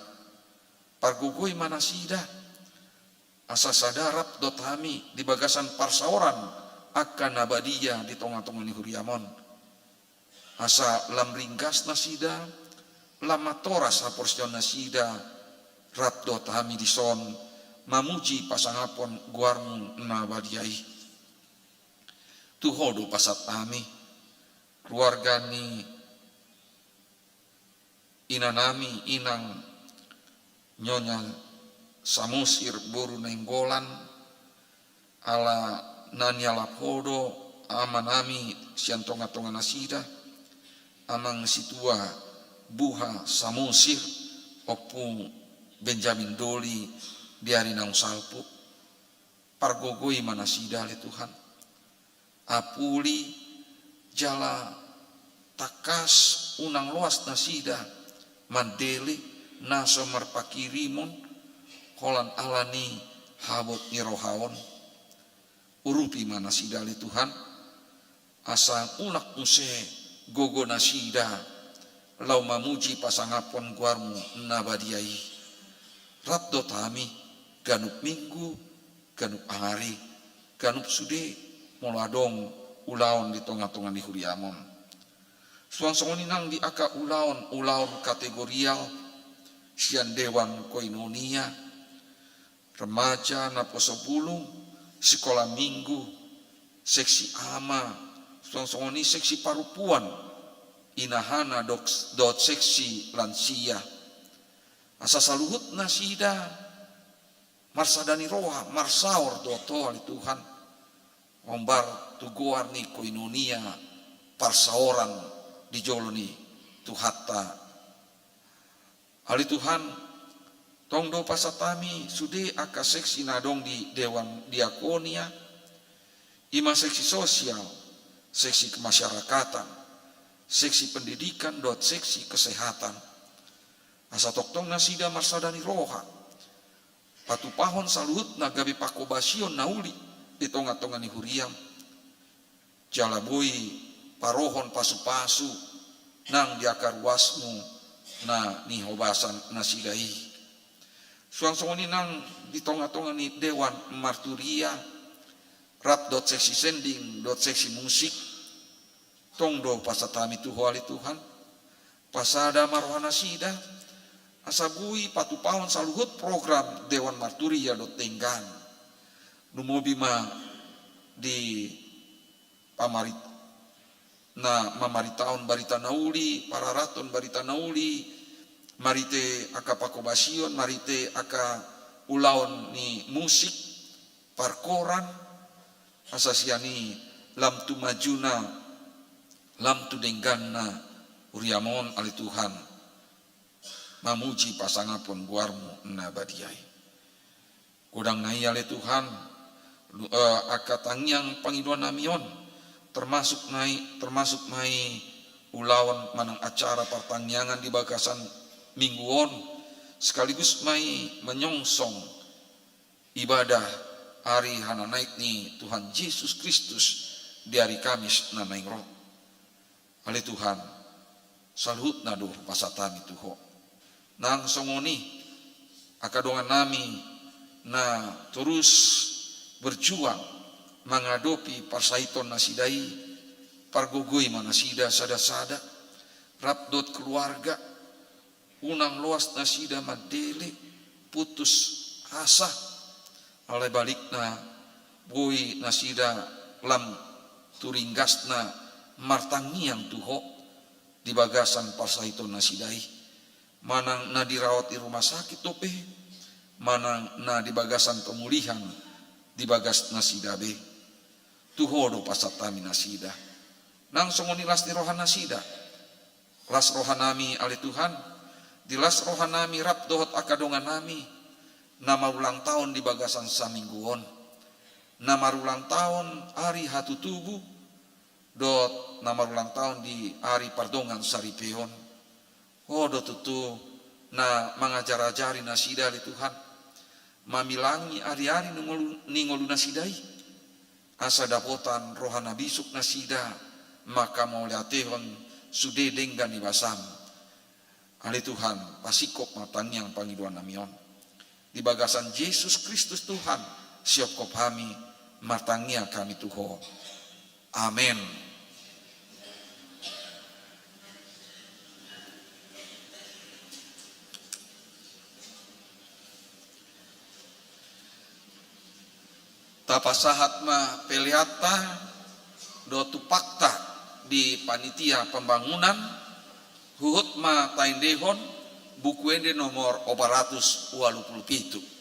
pargugoi manasida asa sadarap dot hami di bagasan parsaoran akan nabadia di tonga-tonga ni huriamon asa lam ringgas nasida lamatoras haporsion nasida rap dot hami di son mamuji pasangapon guarmu nabadiai tuhodo pasat hami keluarga ni inanami inang nyonya samusir boru nenggolan ala nanya lapodo amanami siantonga-tonga nasida amang situa buha samusir opu Benjamin Doli diari nang salpu pargogoi manasida le Tuhan apuli jala takas unang loas nasida mandele naso marpakirimon holan alani habot nirohaon urupi manasida le Tuhan asa unak use gogo nasida lau mamuji pasangapon guarmu nabadiai rabdo tami ganup minggu ganup hari ganup sude moladong ulaon di tonga-tonga di huriamon suang-suang nang di aka ulaon kategorial sian dewan koinonia remaja na posobulung sekolah minggu seksi ama suang-suang ni seksi parupuan inahana dot seksi lansia asa saluhut nasida marsadani roha marsaur doto ali Tuhan ombar tuguar ni koinonia parsaoran di joloni tuhatta ali Tuhan tongdo pasatami sude aka seksi nadong di dewan diakonia ima seksi sosial seksi kemasyarakatan seksi pendidikan dot seksi kesehatan asa toktong nasida marsadani roha patupahon saluhut nagabi pakobasion nauli di tonga-tonga ni huriam jalabui parohon pasu-pasu nang diakar wasmu na ni hobasan nasidai suang-suang ni nang di tonga-tonga ni dewan marturia rap dot seksi sending dot seksi musik tong do pasatami Tuhan ali Tuhan pasada marohana sida asabui patupawan saluhut program Dewan Marturia dot tenggang numobi ma di pamarit na mamaritaon barita nauli pararaton barita nauli marite aka pakobasion marite aka ulaon ni musik parkoran asasiani lam tu majuna lam tu dengganna uriamon ali Tuhan mamuji pasangapun guarmu nabadiai kudang nai ali Tuhan akatangyang pangiduan namion termasuk mai ulawan manang acara pertangyangan di bagasan mingguon sekaligus mai menyongsong ibadah hari hana naik ni Tuhan Yesus Kristus di hari Kamis na naing roh ali Tuhan salut na doh pasatami Tuho nang songoni akadongan nami na terus berjuang mengadopi parsaiton nasidai pargogoi manasida sada-sada rapdot keluarga unang luas nasida madele putus asa oleh balikna boi nasida lam turinggasna martangiang Tuho di bagasan parsaiton nasidai manang na dirawat di rumah sakit tope manang na di bagasan pemulihan di bagas nasida be Tuho do pasatami nasida nang songoni las di rohan nasida las rohanami ali Tuhan di las rohanami rap dohot akadongan nami nama ulang tahun di bagasan samingguon nama ulang tahun hari hatu tubuh dot nama ulang tahun di hari pardongan saripeon do tutu na mengajar-ajari nasida ali Tuhan mamilangi ari-ari ningolu nasidai asa dapotan rohana bisuk nasida maka mau liatehon sude denggan ibasam ali Tuhan pasikop matan yang pangiduan namion di bagasan Yesus Kristus Tuhan siap kopami matangia kami Tuho amin. Tapasahat ma peliata do tupakta di panitia pembangunan huhut ma taindehon buku ende nomor 427.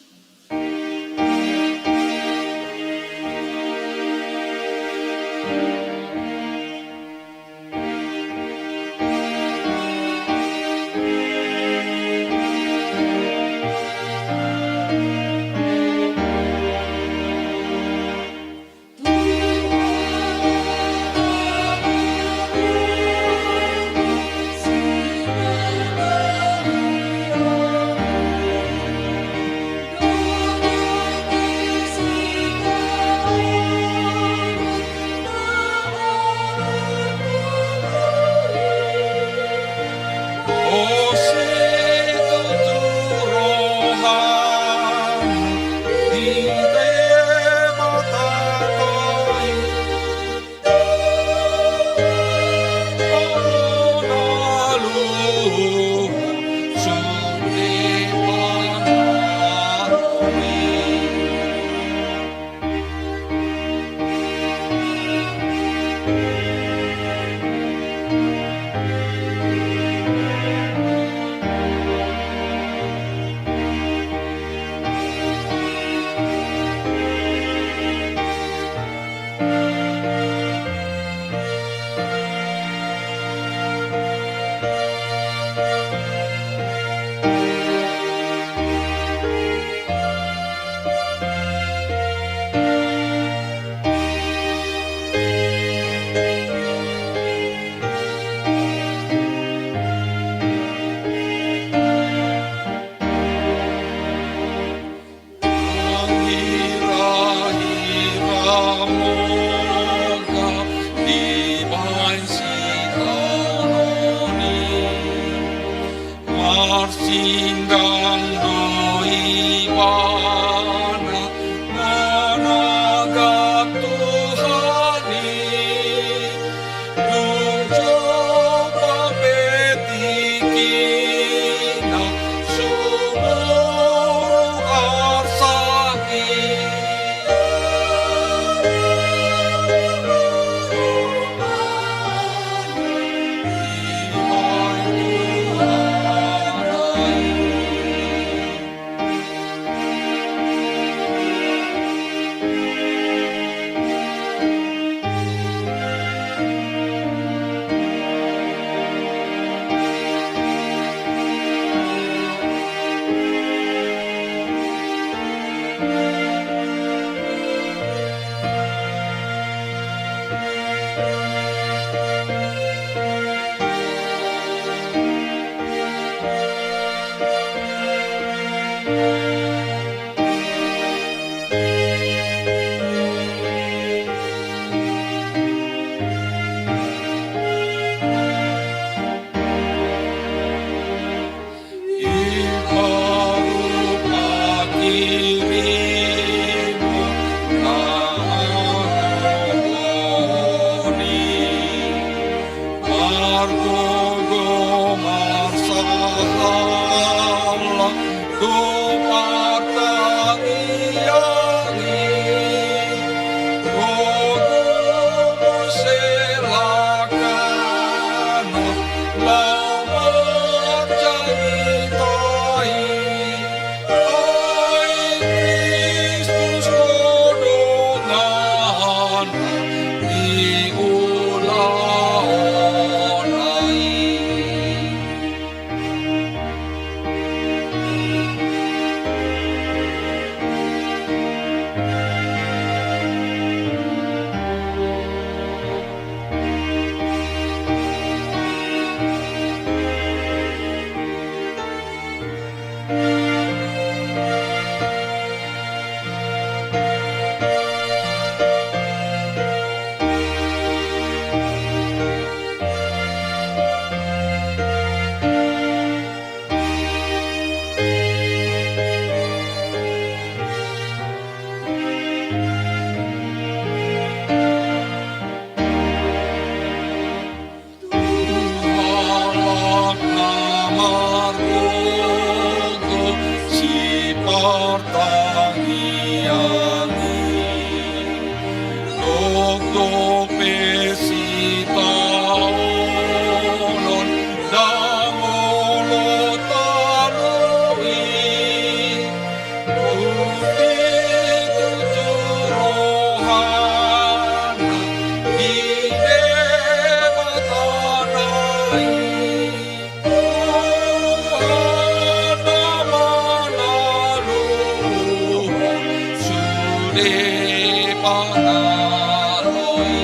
Singgang doi wana managatu Argogo marsahala do partangiangi gogo selakana lamar janitai ai Kristus kodongan diulaonai. Halak namargogo si partangiangi dogdog pesitaonon dangolo tarui Bukti tujurohana bidebatanai Tuhana manaluhon sude panaroi.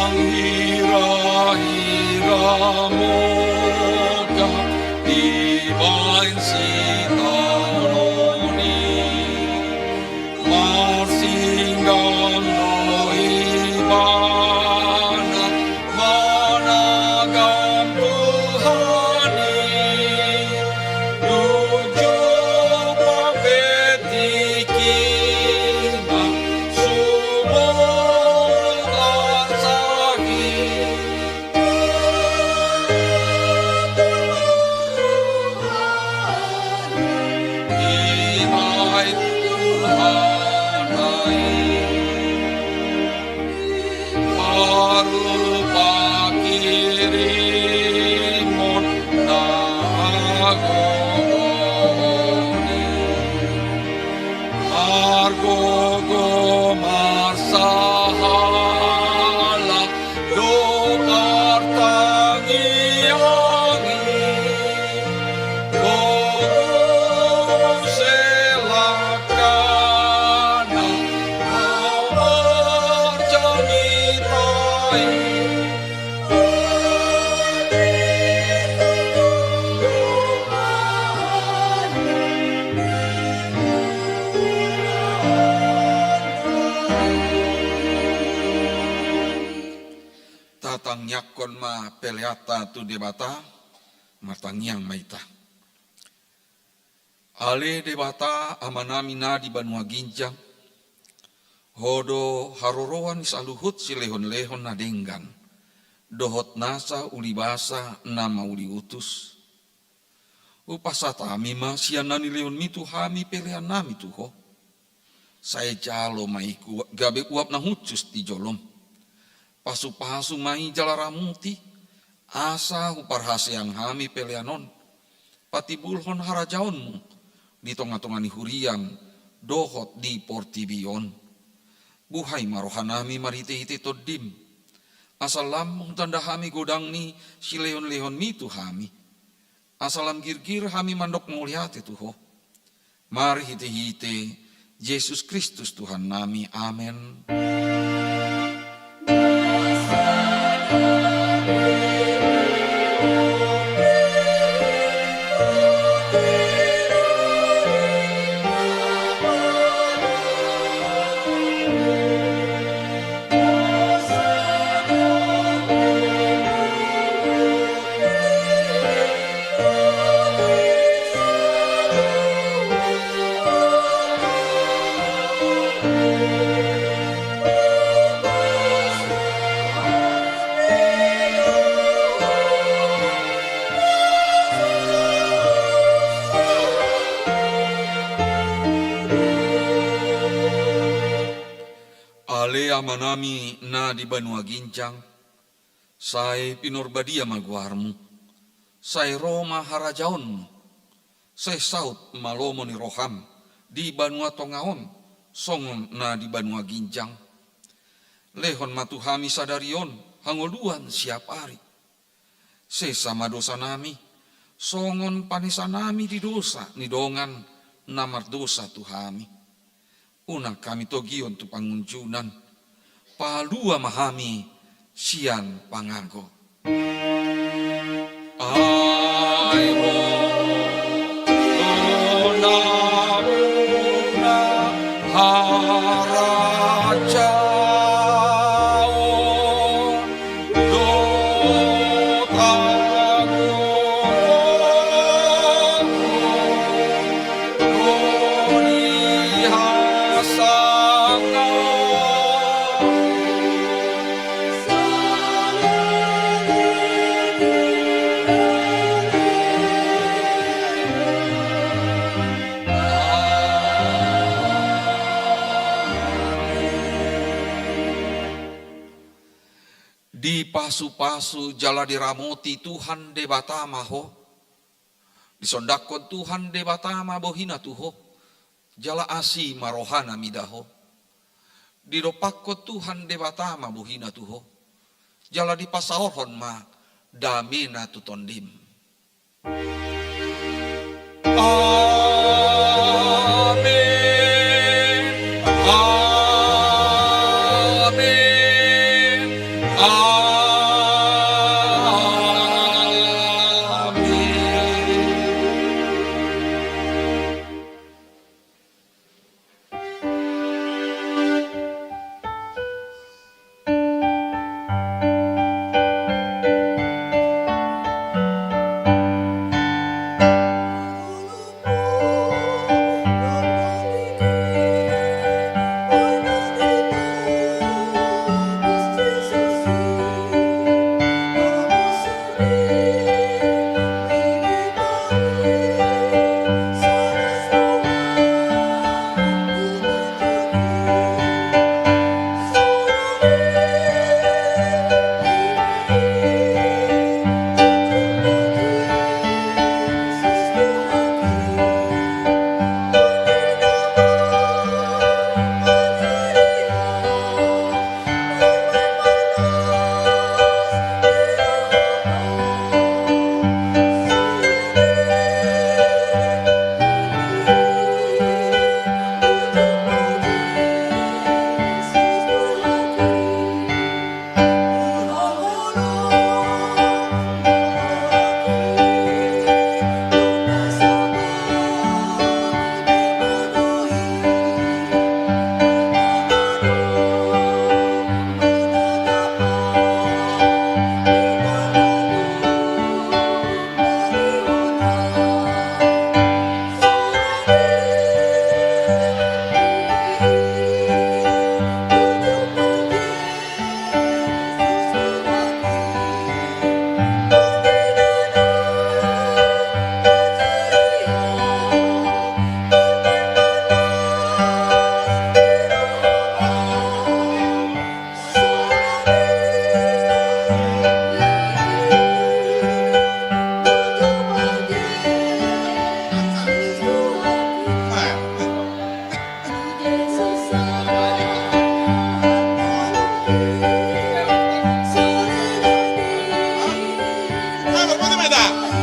Ang hira-hira moga divine sitanoni masinggang noibana managam Tuhani nuju papetikina sumur asagi Imai Tuhanai Parupa kirimon nagoni Argogo marsahala do partangiangi gogo selakana lamar janitai tatang yakon ma peleata tu debata martangiang maita ale debata amanamina di Banua Ginjang hodo harorowan isaluhut si lehon-lehon nadenggan dohot nasa uli basa nama uli utus upasata amima sianani leon mitu hami pelean nami tuho saya jalo maiku gabe uap na hucus di jolom pasu-pasu mai jalaramuti asa uparhaseang hami peleanon patibulhon harajaonmu di tonga-tongani huriang dohot di portibion buhay marohanami marite-hite todim Asal lambung tanda hami godang ni si leon-leon mi tu hami. Asalam gir-gir hami mandok muliate Tuho. Mari hite-hite Yesus Kristus Tuhan nami. Amin. Ale amanami na di Banua Ginjang, say pinurbadia maguarmu, say Roma harajaonmu, say saut malomo ni roham, di Banua Tongaon, songon na di Banua Ginjang. Lehon matuhami sadarion, hangoluan siap ari. Sesama dosa nami, songon panisa nami di dosa, ni dongan namar dosa tuhami. Una kami togion tu pangunjunan, palua mahami sian pangago. Airo dona una harajaon di pasu-pasu jala diramoti Tuhan de batama ho. Disondakon Tuhan de batama bohina tuho. Jala asi marohana midaho. Didopakko Tuhan de batama bohina tuho. Jala di pasaoron ma damina tutondim. Amin. Amin. Amin. Anda.